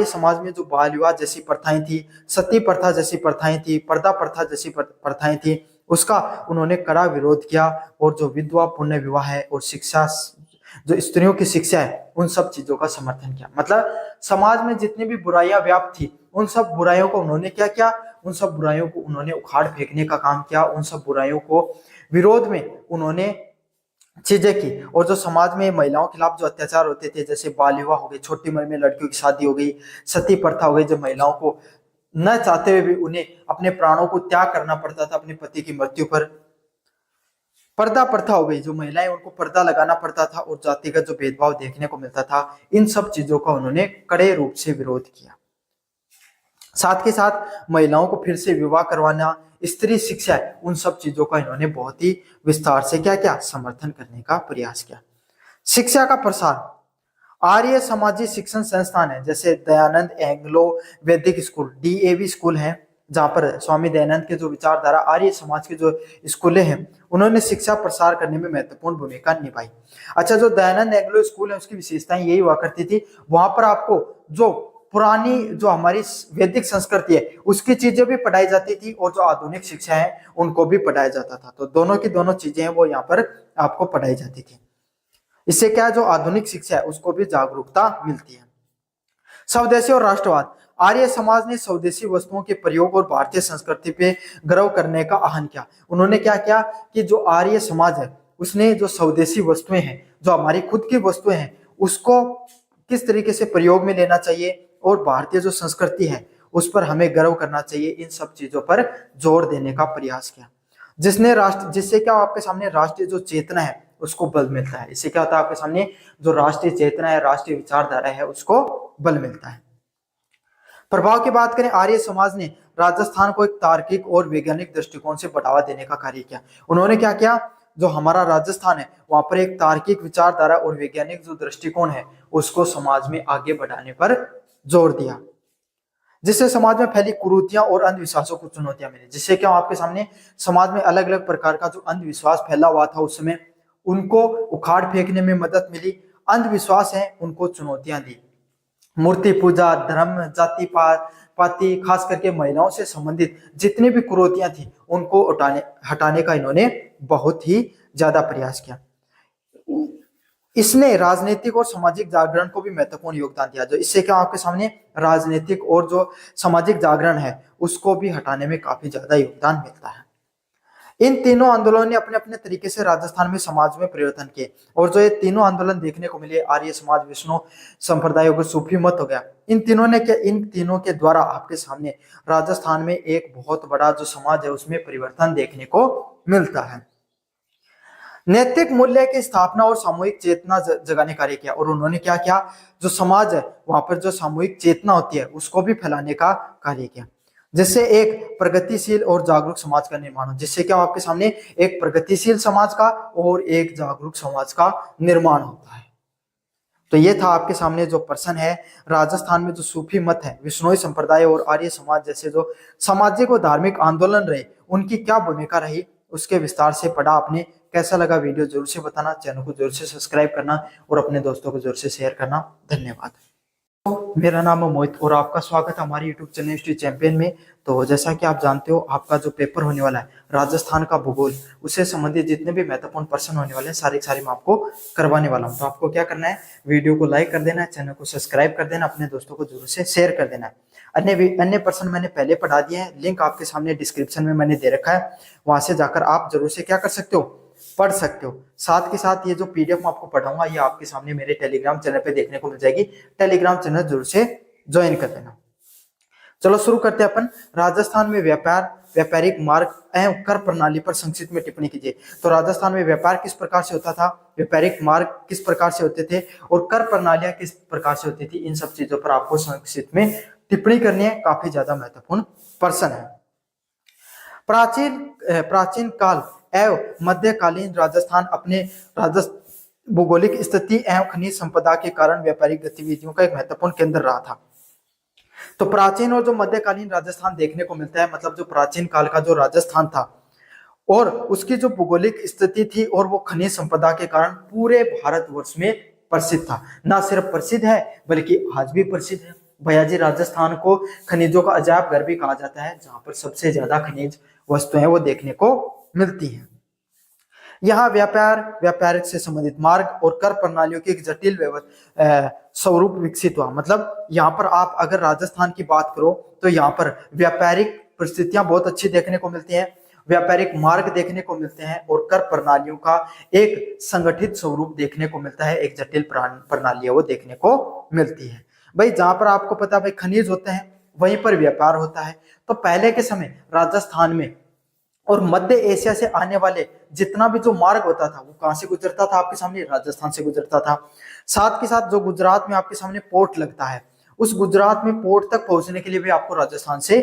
समाज में जो बाल विवाह जैसी प्रथाएं थी, सती प्रथा जैसी प्रथाएं थी, पर्दा प्रथा जैसी प्रथाएं थी, उसका उन्होंने कड़ा विरोध किया और जो विधवा पुनः विवाह है और शिक्षा, जो स्त्रियों की शिक्षा है उन सब चीजों का समर्थन किया। मतलब समाज में जितनी भी बुराइयां व्याप्त थी उन सब बुराइयों को उन्होंने क्या किया? उन सब बुराइयों को उन्होंने उखाड़ फेंकने का काम किया। उन सब बुराइयों को विरोध में उन्होंने चीजें की, और जो समाज में महिलाओं के खिलाफ जो अत्याचार होते थे, जैसे बाल विवाह हो गई, छोटी उम्र में लड़कियों की शादी हो गई, सती प्रथा हो गई, जब महिलाओं को न चाहते हुए भी उन्हें अपने प्राणों को त्याग करना पड़ता था अपने पति की मृत्यु पर, पर्दा प्रथा हो गई, जो महिलाएं उनको पर्दा लगाना पड़ता था और जातिगत जो भेदभाव देखने को मिलता था, इन सब चीजों का उन्होंने कड़े रूप से विरोध किया। साथ के साथ महिलाओं को फिर से विवाह करवाना, स्त्री शिक्षा, उन सब चीजों का इन्होंने बहुत ही विस्तार से क्या क्या समर्थन करने का प्रयास किया। शिक्षा का प्रसार, आर्य समाजी शिक्षण संस्थान है, जैसे दयानंद एंग्लो वैदिक स्कूल, डीएवी स्कूल है, जहां पर स्वामी दयानंद के जो विचारधारा आर्य समाज के जो स्कूलें हैं, उन्होंने शिक्षा प्रसार करने में महत्वपूर्ण भूमिका निभाई। अच्छा, जो दयानंद एंग्लो स्कूल है उसकी विशेषताएं यही हुआ करती थी, वहां पर आपको जो पुरानी जो हमारी वैदिक संस्कृति है उसकी चीजें भी पढ़ाई जाती थी और जो आधुनिक शिक्षा है उनको भी पढ़ाया जाता था। तो दोनों की दोनों चीजें हैं वो यहाँ पर आपको पढ़ाई जाती थी। इससे क्या, जो आधुनिक शिक्षा है उसको भी जागरूकता मिलती है। स्वदेशी और राष्ट्रवाद, आर्य समाज ने स्वदेशी वस्तुओं के प्रयोग और भारतीय संस्कृति पे गर्व करने का आह्वान किया। उन्होंने क्या किया कि जो आर्य समाज है उसने जो स्वदेशी वस्तुएं हैं, जो हमारी खुद की वस्तुएं हैं, उसको किस तरीके से प्रयोग में लेना चाहिए और भारतीय जो संस्कृति है उस पर हमें गर्व करना चाहिए, इन सब चीजों पर जोर देने का प्रयास किया। जिससे क्या आपके सामने राष्ट्रीय जो चेतना है उसको बल मिलता है। इससे क्या होता है, आपके सामने जो राष्ट्रीय चेतना है, राष्ट्रीय विचारधारा है, उसको बल मिलता है। प्रभाव की बात करें, आर्य समाज ने राजस्थान को एक तार्किक और वैज्ञानिक दृष्टिकोण से बढ़ावा देने का कार्य किया। उन्होंने क्या किया, जो हमारा राजस्थान है वहां पर एक तार्किक विचारधारा और वैज्ञानिक जो दृष्टिकोण है उसको समाज में आगे बढ़ाने पर जोर दिया, जिससे समाज में फैली कुरीतियां और अंधविश्वासों को चुनौतियां मिली। जिससे क्या आपके सामने समाज में अलग अलग प्रकार का जो अंधविश्वास फैला हुआ था उस समय, उनको उखाड़ फेंकने में मदद मिली। अंधविश्वास है उनको चुनौतियां दी। मूर्ति पूजा, धर्म, जाति पाति, खास करके महिलाओं से संबंधित जितनी भी कुरीतियां थी उनको हटाने का इन्होंने बहुत ही ज्यादा प्रयास किया। इसने राजनीतिक और सामाजिक जागरण को भी महत्वपूर्ण योगदान दिया, जो इससे क्या आपके सामने राजनीतिक और जो सामाजिक जागरण है उसको भी हटाने में काफी ज्यादा योगदान मिलता है। इन तीनों आंदोलनों ने अपने अपने तरीके से राजस्थान में समाज में परिवर्तन किए, और जो ये तीनों आंदोलन देखने को मिले, आर्य समाज, विष्णु संप्रदाय और सूफी मत हो गया, इन तीनों के द्वारा आपके सामने राजस्थान में एक बहुत बड़ा जो समाज है उसमें परिवर्तन देखने को मिलता है। नैतिक मूल्य की स्थापना और सामूहिक चेतना जगाने कार्य किया, और उन्होंने क्या किया, जो समाज है वहां पर जो सामूहिक चेतना होती है उसको भी फैलाने का कार्य किया, जिससे एक प्रगतिशील और जागरूक समाज का निर्माण हो। जिससे क्या आपके सामने एक प्रगतिशील समाज का और एक जागरूक समाज का निर्माण होता है। तो ये था आपके सामने जो प्रश्न है, राजस्थान में जो सूफी मत है, विश्नोई संप्रदाय और आर्य समाज जैसे जो सामाजिक और धार्मिक आंदोलन रहे, उनकी क्या भूमिका रही, उसके विस्तार से पढ़ा आपने। कैसा लगा वीडियो जरूर से बताना, चैनल को जरूर से सब्सक्राइब करना और अपने दोस्तों को जरूर से शेयर करना। धन्यवाद। मेरा नाम है मोहित और आपका स्वागत है हमारे YouTube चैनल हिस्ट्री चैंपियन में। तो जैसा कि आप जानते हो, आपका जो पेपर होने वाला है राजस्थान का भूगोल, उससे संबंधित जितने भी महत्वपूर्ण प्रश्न होने वाले हैं सारे मैं आपको करवाने वाला हूं। तो आपको क्या करना है, वीडियो को लाइक कर देना है, चैनल को सब्सक्राइब कर देना, अपने दोस्तों को जरूर से शेयर कर देना है। अन्य प्रश्न मैंने पहले पढ़ा दिए हैं, लिंक आपके सामने डिस्क्रिप्शन में मैंने दे रखा है, वहां से जाकर आप जरूर से क्या कर सकते हो, पढ़ सकते हो। साथ के साथ ये जो पीडीएफ मैं आपको पढ़ाऊंगा ये आपके सामने मेरे टेलीग्राम चैनल पे देखने को मिल जाएगी। टेलीग्राम चैनल जरूर से ज्वाइन कर देना। चलो शुरू करते हैं अपन। राजस्थान में व्यापारिक मार्ग एवं कर प्रणाली पर संक्षिप्त में टिप्पणी कीजिए। तो राजस्थान में व्यापार किस प्रकार से होता था, व्यापारिक मार्ग किस प्रकार से होते थे और कर प्रणालियां किस प्रकार से होती थी, इन सब चीजों पर आपको संक्षिप्त में टिप्पणी करनी है। काफी ज्यादा महत्वपूर्ण प्रश्न है। प्राचीन काल एवं मध्यकालीन राजस्थान अपने भौगोलिक स्थिति एवं खनिज संपदा के कारण व्यापारिक गतिविधियों का एक महत्वपूर्ण केंद्र रहा था। तो प्राचीन और जो मध्यकालीन राजस्थान देखने को मिलता है, मतलब जो प्राचीन काल का जो राजस्थान था और उसकी जो भौगोलिक स्थिति थी और वो खनिज संपदा के कारण पूरे भारतवर्ष में प्रसिद्ध था। ना सिर्फ प्रसिद्ध है बल्कि आज भी प्रसिद्ध है। भैयाजी, राजस्थान को खनिजों का अजायब घर भी कहा जाता है, जहां पर सबसे ज्यादा खनिज वस्तुएं वो देखने को मिलती हैं। यहाँ व्यापार से संबंधित मार्ग और कर प्रणालियों की एक जटिल स्वरूप विकसित हुआ। मतलब यहाँ पर आप अगर राजस्थान की बात करो तो यहाँ पर व्यापारिक परिस्थितियां बहुत अच्छी देखने को मिलती हैं। व्यापारिक मार्ग देखने को मिलते हैं और कर प्रणालियों का एक संगठित स्वरूप देखने को मिलता है, एक जटिल प्रणाली वो देखने को मिलती है। भाई जहां पर आपको पता है भाई खनिज होते हैं वहीं पर व्यापार होता है। तो पहले के समय राजस्थान में और मध्य एशिया से आने वाले जितना भी जो मार्ग होता था वो कहां से गुजरता था, आपके सामने राजस्थान से गुजरता था। साथ के साथ जो गुजरात में आपके सामने पोर्ट लगता है, उस गुजरात में पोर्ट तक पहुंचने के लिए भी आपको राजस्थान से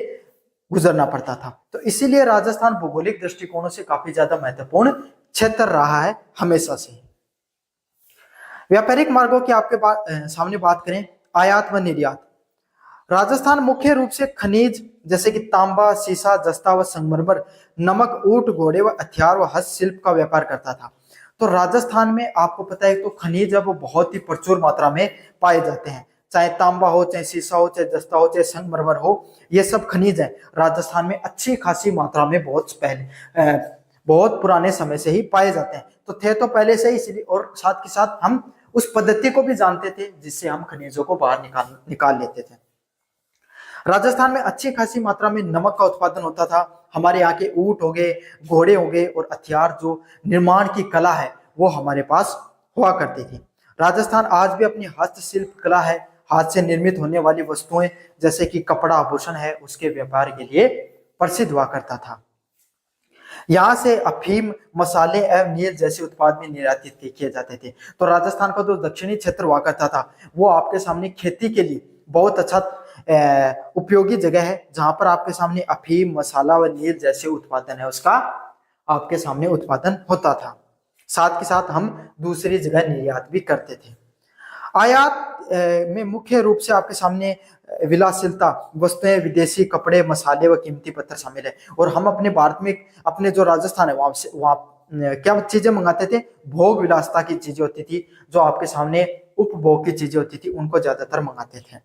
गुजरना पड़ता था। तो इसीलिए राजस्थान भौगोलिक दृष्टिकोणों से काफी ज्यादा महत्वपूर्ण क्षेत्र रहा है हमेशा से। व्यापारिक मार्गों की आपके सामने बात करें, आयात व निर्यात। राजस्थान मुख्य रूप से खनिज जैसे कि तांबा, सीसा, जस्ता व संगमरमर, नमक, ऊंट, घोड़े व हथियार व हस्तशिल्प का व्यापार करता था। तो राजस्थान में आपको पता है तो खनिज है वो बहुत ही प्रचुर मात्रा में पाए जाते हैं, चाहे तांबा हो, चाहे सीसा हो, चाहे जस्ता हो, चाहे संगमरमर हो, ये सब खनिज है राजस्थान में अच्छी खासी मात्रा में बहुत पहले बहुत पुराने समय से ही पाए जाते हैं। तो थे तो पहले से ही, इसलिए और साथ के साथ हम उस पद्धति को भी जानते थे जिससे हम खनिजों को बाहर निकाल लेते थे। राजस्थान में अच्छी खासी मात्रा में नमक का उत्पादन होता था। हमारे यहाँ के ऊंट हो गए, घोड़े हो गए और हथियार, जो निर्माण की कला है वो हमारे पास हुआ करती थी। राजस्थान आज भी अपनी हस्तशिल्प कला है, हाथ से निर्मित होने वाली वस्तुएं जैसे कि कपड़ा, आभूषण है, उसके व्यापार के लिए प्रसिद्ध हुआ करता था। यहाँ से अफीम, मसाले एवं नील जैसे उत्पाद भी निर्यातित किए जाते थे। तो राजस्थान का जो दक्षिणी क्षेत्र हुआ करता था वो आपके सामने खेती के लिए बहुत अच्छा उपयोगी जगह है, जहां पर आपके सामने अफीम, मसाला व नील जैसे उत्पादन है उसका आपके सामने उत्पादन होता था। साथ के साथ हम दूसरी जगह निर्यात भी करते थे। आयात में मुख्य रूप से आपके सामने विलासिता वस्तुएं, विदेशी कपड़े, मसाले व कीमती पत्थर शामिल है। और हम अपने भारत में अपने जो राजस्थान है वहां से क्या चीजें मंगाते थे, भोग विलासिता की चीजें होती थी, जो आपके सामने उपभोग की चीजें होती थी उनको ज्यादातर मंगाते थे,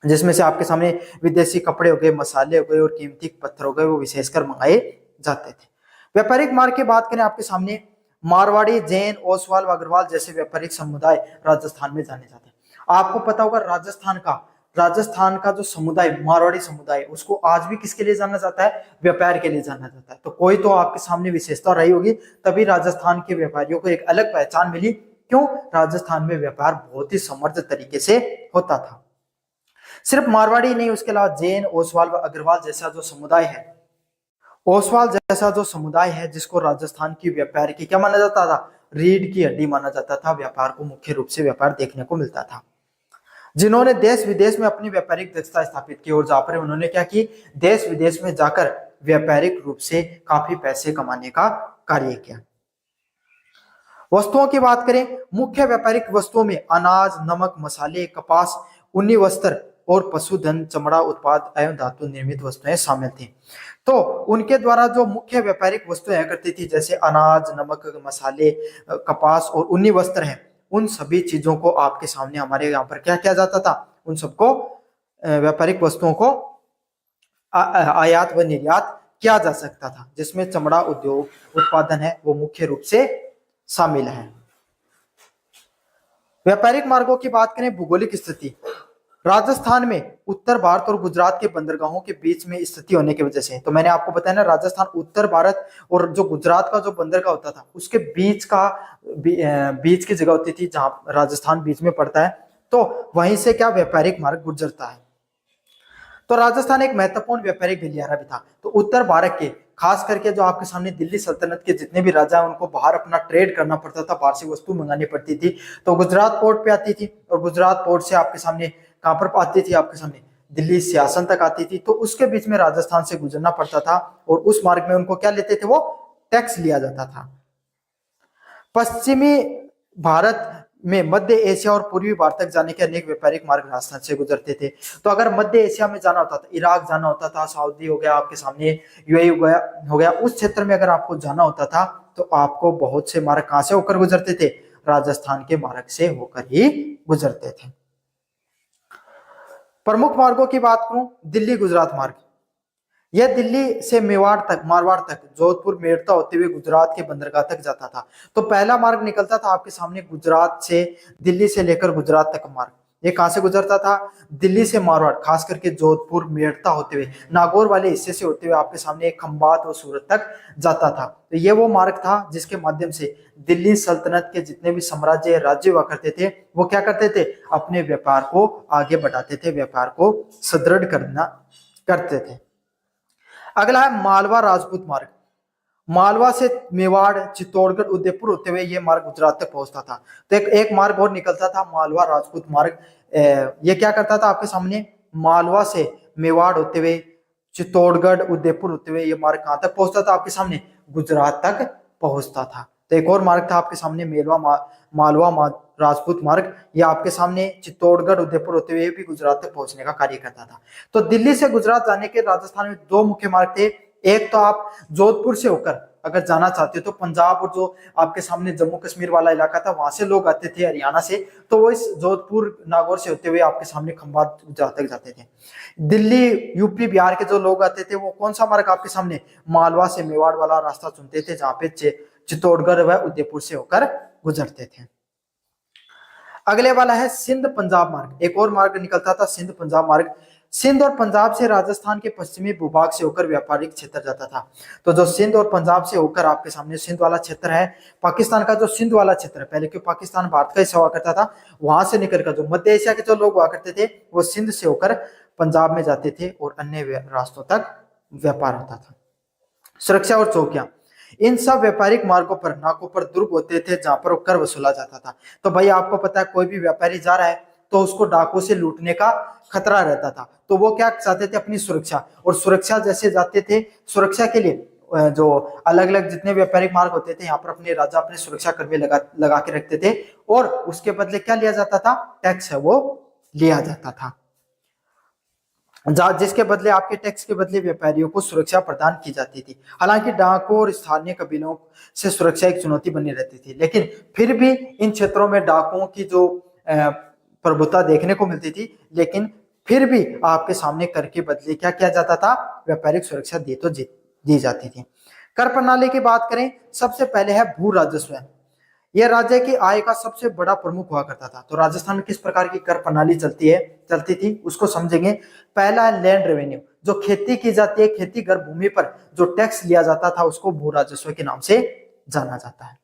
जिसमें से आपके सामने विदेशी कपड़े हो गए, मसाले हो गए और कीमती पत्थर हो गए, वो विशेषकर मंगाए जाते थे। व्यापारिक मार्ग की बात करें, आपके सामने मारवाड़ी, जैन, ओसवाल व अग्रवाल जैसे व्यापारिक समुदाय राजस्थान में जाने जाते हैं। आपको पता होगा राजस्थान का जो समुदाय, मारवाड़ी समुदाय, उसको आज भी किसके लिए जाना जाता है, व्यापार के लिए जाना जाता है। तो कोई तो आपके सामने विशेषता रही होगी, तभी राजस्थान के व्यापारियों को एक अलग पहचान मिली। क्यों? राजस्थान में व्यापार बहुत ही समर्थ तरीके से होता था। सिर्फ मारवाड़ी नहीं, उसके अलावा जैन, ओसवाल व अग्रवाल जैसा जो समुदाय है, ओसवाल जैसा जो समुदाय है जिसको राजस्थान की व्यापार की क्या माना जाता था, रीढ़ की हड्डी माना जाता था, व्यापार को मुख्य रूप से व्यापार देखने को मिलता था, जिन्होंने देश विदेश में अपनी व्यापारिक दक्षता स्थापित की। और जहां पर उन्होंने क्या की, देश विदेश में जाकर व्यापारिक रूप से काफी पैसे कमाने का कार्य किया। वस्तुओं की बात करें, मुख्य व्यापारिक वस्तुओं में अनाज, नमक, मसाले, कपास, ऊनी वस्त्र और पशुधन, चमड़ा उत्पाद एवं धातु निर्मित वस्तुएं शामिल थी। तो उनके द्वारा जो मुख्य व्यापारिक वस्तुएं करती थी, जैसे अनाज, नमक, मसाले, कपास और ऊनी वस्त्र है, उन सभी चीजों को आपके सामने हमारे यहाँ पर क्या किया जाता था, उन सबको व्यापारिक वस्तुओं को आयात व निर्यात किया जा सकता था, जिसमें चमड़ा उद्योग उत्पादन है वो मुख्य रूप से शामिल है। व्यापारिक मार्गों की बात करें, भौगोलिक स्थिति। राजस्थान में उत्तर भारत और गुजरात के बंदरगाहों के बीच में स्थिति होने की वजह से, तो मैंने आपको बताया ना, राजस्थान उत्तर भारत और जो गुजरात का जो बंदरगाह होता था उसके बीच की जगह होती थी, जहां राजस्थान बीच में पड़ता है, तो वहीं से क्या व्यापारिक मार्ग गुजरता है। तो राजस्थान एक महत्वपूर्ण व्यापारिक गलियारा भी था। तो उत्तर भारत के खास करके जो आपके सामने दिल्ली सल्तनत के जितने भी राजा हैं उनको बाहर अपना ट्रेड करना पड़ता था, बाहर से वस्तु मंगानी पड़ती थी, तो गुजरात पोर्ट पे आती थी और गुजरात पोर्ट से आपके सामने कहां पर आती थी, आपके सामने दिल्ली सियासन तक आती थी। तो उसके बीच में राजस्थान से गुजरना पड़ता था और उस मार्ग में उनको क्या लेते थे, वो टैक्स लिया जाता था। पश्चिमी भारत में मध्य एशिया और पूर्वी भारत तक जाने के अनेक व्यापारिक मार्ग राजस्थान से गुजरते थे। तो अगर मध्य एशिया में जाना होता था, इराक जाना होता था, सऊदी हो गया, आपके सामने यूएई हो गया, उस क्षेत्र में अगर आपको जाना होता था तो आपको बहुत से मार्ग कहां से होकर गुजरते थे, राजस्थान के मार्ग से होकर ही गुजरते थे। प्रमुख मार्गों की बात करूं, दिल्ली गुजरात मार्ग, यह दिल्ली से मारवाड़ तक, जोधपुर, मेड़ता होते हुए गुजरात के बंदरगाह तक जाता था। तो पहला मार्ग निकलता था आपके सामने गुजरात से, दिल्ली से लेकर गुजरात तक मार्ग, ये कहाँ से गुजरता था? दिल्ली से मारवाड़, खास करके जोधपुर मेड़ता होते हुए नागौर वाले हिस्से से होते हुए आपके सामने खंभात और सूरत तक जाता था। तो ये वो मार्ग था जिसके माध्यम से दिल्ली सल्तनत के जितने भी साम्राज्य राज्य हुआ करते थे वो क्या करते थे? अपने व्यापार को आगे बढ़ाते थे, व्यापार को सुदृढ़ करना करते थे। अगला है मालवा राजपूत मार्ग। मालवा से मेवाड़, चित्तौड़गढ़, उदयपुर होते हुए ये मार्ग गुजरात तक पहुंचता था। तो एक मार्ग और निकलता था मालवा राजपूत मार्ग। ये क्या करता था आपके सामने? मालवा से मेवाड़ होते हुए, चित्तौड़गढ़, उदयपुर होते हुए ये मार्ग कहां तक पहुंचता था आपके सामने? गुजरात तक पहुंचता था। तो एक और मार्ग था आपके सामने मालवा राजपूत मार्ग। ये आपके सामने चित्तौड़गढ़, उदयपुर होते हुए भी गुजरात तक पहुंचने का कार्य करता था। तो दिल्ली से गुजरात जाने के राजस्थान में दो मुख्य मार्ग थे। एक तो आप जोधपुर से होकर अगर जाना चाहते हो तो पंजाब और जो आपके सामने जम्मू कश्मीर वाला इलाका था वहां से लोग आते थे, हरियाणा से, तो वो इस जोधपुर नागौर से होते हुए आपके सामने खंभात तक जाते थे। दिल्ली, यूपी, बिहार के जो लोग आते थे वो कौन सा मार्ग आपके सामने? मालवा से मेवाड़ वाला रास्ता चुनते थे, जहां पे चित्तौड़गढ़ व उदयपुर से होकर गुजरते थे। अगले वाला है सिंध पंजाब मार्ग। एक और मार्ग निकलता था सिंध पंजाब मार्ग। सिंध और पंजाब से राजस्थान के पश्चिमी भूभाग से होकर व्यापारिक क्षेत्र जाता था। तो जो सिंध और पंजाब से होकर आपके सामने सिंध वाला क्षेत्र है, पाकिस्तान का जो सिंध वाला क्षेत्र है, पहले क्यों पाकिस्तान भारत का हिस्सा हुआ करता था, वहां से निकलकर जो मध्य एशिया के जो लोग हुआ करते थे वो सिंध से होकर पंजाब में जाते थे और अन्य रास्तों तक व्यापार होता था। सुरक्षा और चौकियां, इन सब व्यापारिक मार्गों पर नाकों पर दुर्ग होते थे जहां पर कर वसूला जाता था। तो भाई आपको पता है कोई भी व्यापारी जा रहा है तो उसको डाकू से लूटने का खतरा रहता था, तो वो क्या चाहते थे? अपनी सुरक्षा। और सुरक्षा जैसे जाते थे, सुरक्षा के लिए जो अलग अलग जितने व्यापारिक मार्ग होते थे यहाँ पर अपने राजा अपने सुरक्षा कर्मी लगा के रखते थे और उसके बदले क्या लिया जाता था? टैक्स है वो लिया जाता था, जिसके बदले आपके टैक्स के बदले व्यापारियों को सुरक्षा प्रदान की जाती थी। हालांकि डाकुओं और स्थानीय कबीलों से सुरक्षा एक चुनौती बनी रहती थी, लेकिन फिर भी इन क्षेत्रों में डाकुओं की जो प्रभुता देखने को मिलती थी, लेकिन फिर भी आपके सामने कर के बदले क्या किया जाता था? व्यापारिक सुरक्षा दी जाती थी। कर प्रणाली की बात करें, सबसे पहले है भू राजस्व। यह राज्य की आय का सबसे बड़ा प्रमुख हुआ करता था। तो राजस्थान में किस प्रकार की कर प्रणाली चलती थी उसको समझेंगे। पहला है लैंड रेवेन्यू, जो खेती की जाती है, खेती घर भूमि पर जो टैक्स लिया जाता था उसको भू राजस्व के नाम से जाना जाता है।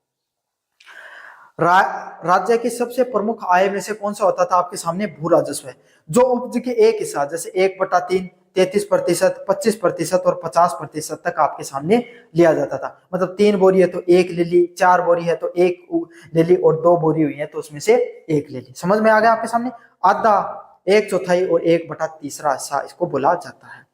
राज्य की सबसे प्रमुख आय में से कौन सा होता था आपके सामने? भू राजस्व है, जो उपज के एक हिस्सा जैसे 1/3, 33%, 25% और 50% तक आपके सामने लिया जाता था। मतलब 3 बोरी है तो 1 ले ली, 4 बोरी है तो 1 ले ली और 2 बोरी हुई है तो उसमें से 1 ले ली। समझ में आ गया आपके सामने? आधा, 1/4 और 1/3 हिस्सा इसको बोला जाता है,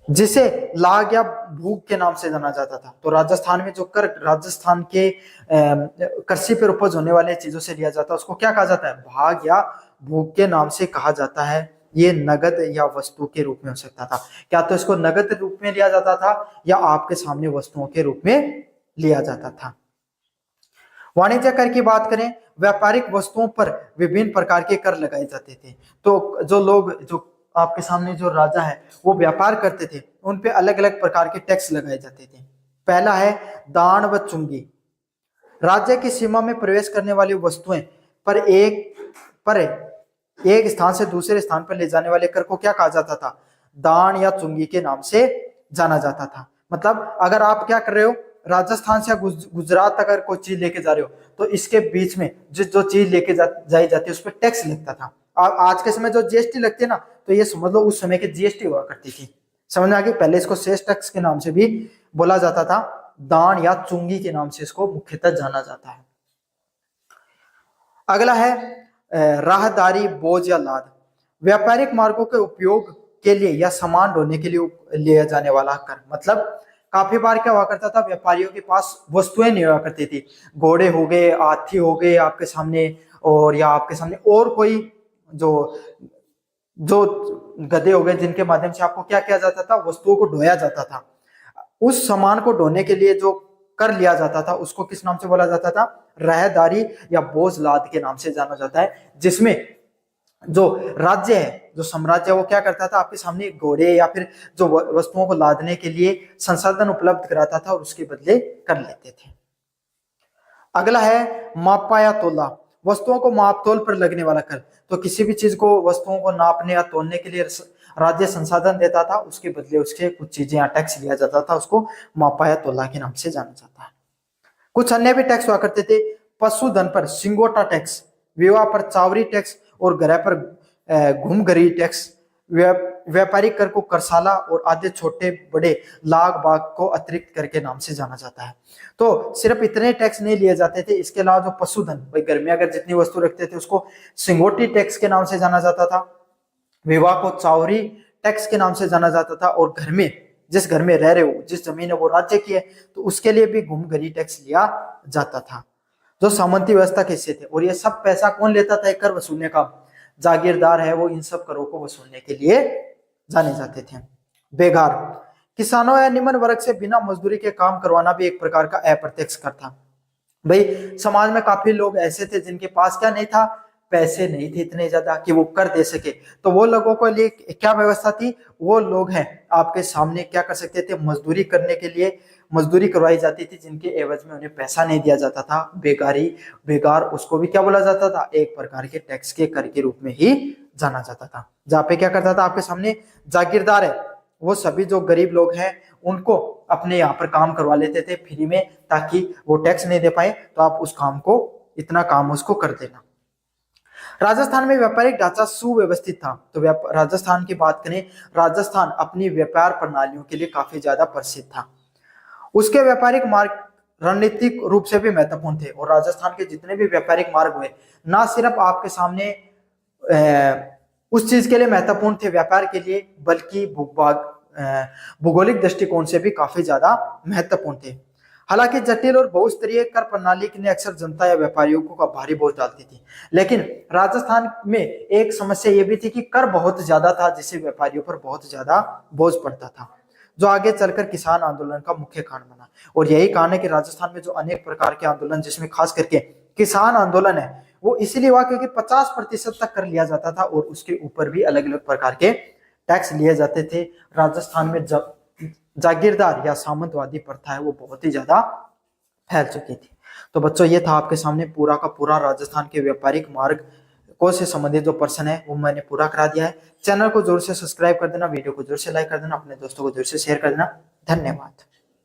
जिसे लाग या भूख के नाम से जाना जाता था। तो राजस्थान में जो कर राजस्थान के कृषि पर उपज होने वाले चीजों से लिया जाता है उसको क्या कहा जाता है? भाग या भूख के नाम से कहा जाता है। ये नगद या वस्तु के रूप में हो सकता था। क्या तो इसको नगद रूप में लिया जाता था या आपके सामने वस्तुओं के रूप में लिया जाता था। वाणिज्य कर की बात करें, व्यापारिक वस्तुओं पर विभिन्न प्रकार के कर लगाए जाते थे। तो जो आपके सामने जो राजा है वो व्यापार करते थे, उन पे अलग अलग प्रकार के टैक्स लगाए जाते थे। पहला है दान व चुंगी। राज्य की सीमा में प्रवेश करने वाली वस्तुएं पर एक स्थान से दूसरे स्थान पर ले जाने वाले कर को क्या कहा जाता था? दान या चुंगी के नाम से जाना जाता था। मतलब अगर आप क्या कर रहे हो, राजस्थान से गुजरात अगर कोई चीज लेके जा रहे हो तो इसके बीच में जो चीज लेके जाई जाती है उस पर टैक्स लगता था। आज के समय जो जीएसटी लगती है ना, तो ये समझ लो उस समय की जीएसटी हुआ करती थी। समझ में आ गई? पहले इसको सेस टैक्स के नाम से भी बोला जाता था, दान या चुंगी के नाम से इसको मुख्यतः जाना जाता है। अगला है राहदारी, बोझ या लाद। व्यापारिक मार्गों के उपयोग के लिए या सामान ढोने के लिए लिया जाने वाला कर। मतलब काफी बार क्या हुआ करता था, व्यापारियों के पास वस्तुएं नहीं हुआ करती थी। घोड़े हो गए, हाथी हो गए आपके सामने, और या आपके सामने और कोई जो गधे हो गए, जिनके माध्यम से आपको क्या किया जाता था? वस्तुओं को ढोया जाता था। उस सामान को ढोने के लिए जो कर लिया जाता था उसको किस नाम से बोला जाता था? राहदारी या बोझ लाद के नाम से जाना जाता है। जिसमें जो राज्य है, जो साम्राज्य, वो क्या करता था? आपके सामने घोड़े या फिर जो वस्तुओं को लादने के लिए संसाधन उपलब्ध कराता था और उसके बदले कर लेते थे। अगला है मापा या तोला। वस्तुओं को माप तोल पर लगने वाला कर। तो किसी भी चीज को, वस्तुओं को नापने या तोलने के लिए राज्य संसाधन देता था, उसके बदले उसके कुछ चीजें या टैक्स लिया जाता था, उसको मापा या तोला के नाम से जाना जाता है। कुछ अन्य भी टैक्स हुआ करते थे। पशुधन पर सिंगोटा टैक्स, विवाह पर चावरी टैक्स और गृह पर घुमगरी टैक्स, व्यापारिक कर को करसाला और आधे छोटे बड़े लाग बाग को अतिरिक्त कर के नाम से जाना जाता है। तो सिर्फ इतने टैक्स नहीं लिए जाते थे, इसके अलावा जो पशुधन, भाई घर में अगर जितनी वस्तु रखते थे उसको सिंगोटी टैक्स के नाम से जाना जाता था, विवाह को चावरी टैक्स के नाम से जाना जाता था, और घर में, जिस घर में रह रहे हो, जिस जमीन है वो राज्य की है, तो उसके लिए भी घुमगरी टैक्स लिया जाता था। जो सामंती व्यवस्था के हिस्से थे, और ये सब पैसा कौन लेता था कर वसूलने का? जागीरदार है वो इन सब करों को वसूलने के लिए जाने जाते थे। बेगार, किसानों या निम्न वर्ग से बिना मजदूरी के काम करवाना भी एक प्रकार का अप्रत्यक्ष कर था। भाई समाज में काफी लोग ऐसे थे जिनके पास क्या नहीं था, पैसे नहीं थे इतने ज्यादा कि वो कर दे सके, तो वो लोगों के लिए क्या व्यवस्था थी? वो लोग हैं आपके सामने क्या कर सकते थे, मजदूरी करने के लिए मजदूरी करवाई जाती थी, जिनके एवज में उन्हें पैसा नहीं दिया जाता था। बेगार उसको भी क्या बोला जाता था? एक प्रकार के टैक्स के कर के रूप में ही जाना जाता था। जहाँ पे क्या करता था आपके सामने, जागीरदार है वो सभी जो गरीब लोग हैं उनको अपने यहाँ पर काम करवा लेते थे फ्री में, ताकि वो टैक्स नहीं दे पाए, तो आप उस काम को, इतना काम उसको कर देना। राजस्थान में व्यापारिक ढांचा सुव्यवस्थित था। तो राजस्थान की बात करें, राजस्थान अपनी व्यापार प्रणालियों के लिए काफी ज्यादा प्रसिद्ध था। उसके व्यापारिक मार्ग रणनीतिक रूप से भी महत्वपूर्ण थे, और राजस्थान के जितने भी व्यापारिक मार्ग हुए, ना सिर्फ आपके सामने उस चीज के लिए महत्वपूर्ण थे व्यापार के लिए, बल्कि भूगोलिक दृष्टिकोण से भी काफी ज्यादा महत्वपूर्ण थे। हालांकि जटिल और बहुस्तरीय कर प्रणाली ने अक्सर जनता या व्यापारियों को भारी बोझ डालती थी, लेकिन राजस्थान में एक समस्या यह भी थी कि कर बहुत ज्यादा था, जिससे व्यापारियों पर बहुत ज्यादा बोझ पड़ता था, जो आगे चलकर किसान आंदोलन का मुख्य कारण बना। और यही कारण है कि राजस्थान में जो अनेक प्रकार के आंदोलन, जिसमें खास करके किसान आंदोलन है, वो इसलिए हुआ क्योंकि 50% तक कर लिया जाता था, और उसके ऊपर भी अलग अलग प्रकार के टैक्स लिए जाते थे। राजस्थान में जब जागीरदार या सामंतवादी प्रथा है वो बहुत ही ज्यादा फैल चुकी थी। तो बच्चों, ये था आपके सामने पूरा का पूरा राजस्थान के व्यापारिक मार्ग को से संबंधित जो प्रश्न है वो मैंने पूरा करा दिया है। चैनल को जरूर से सब्सक्राइब कर देना, वीडियो को जरूर से लाइक कर देना, अपने दोस्तों को जरूर से शेयर कर देना। धन्यवाद।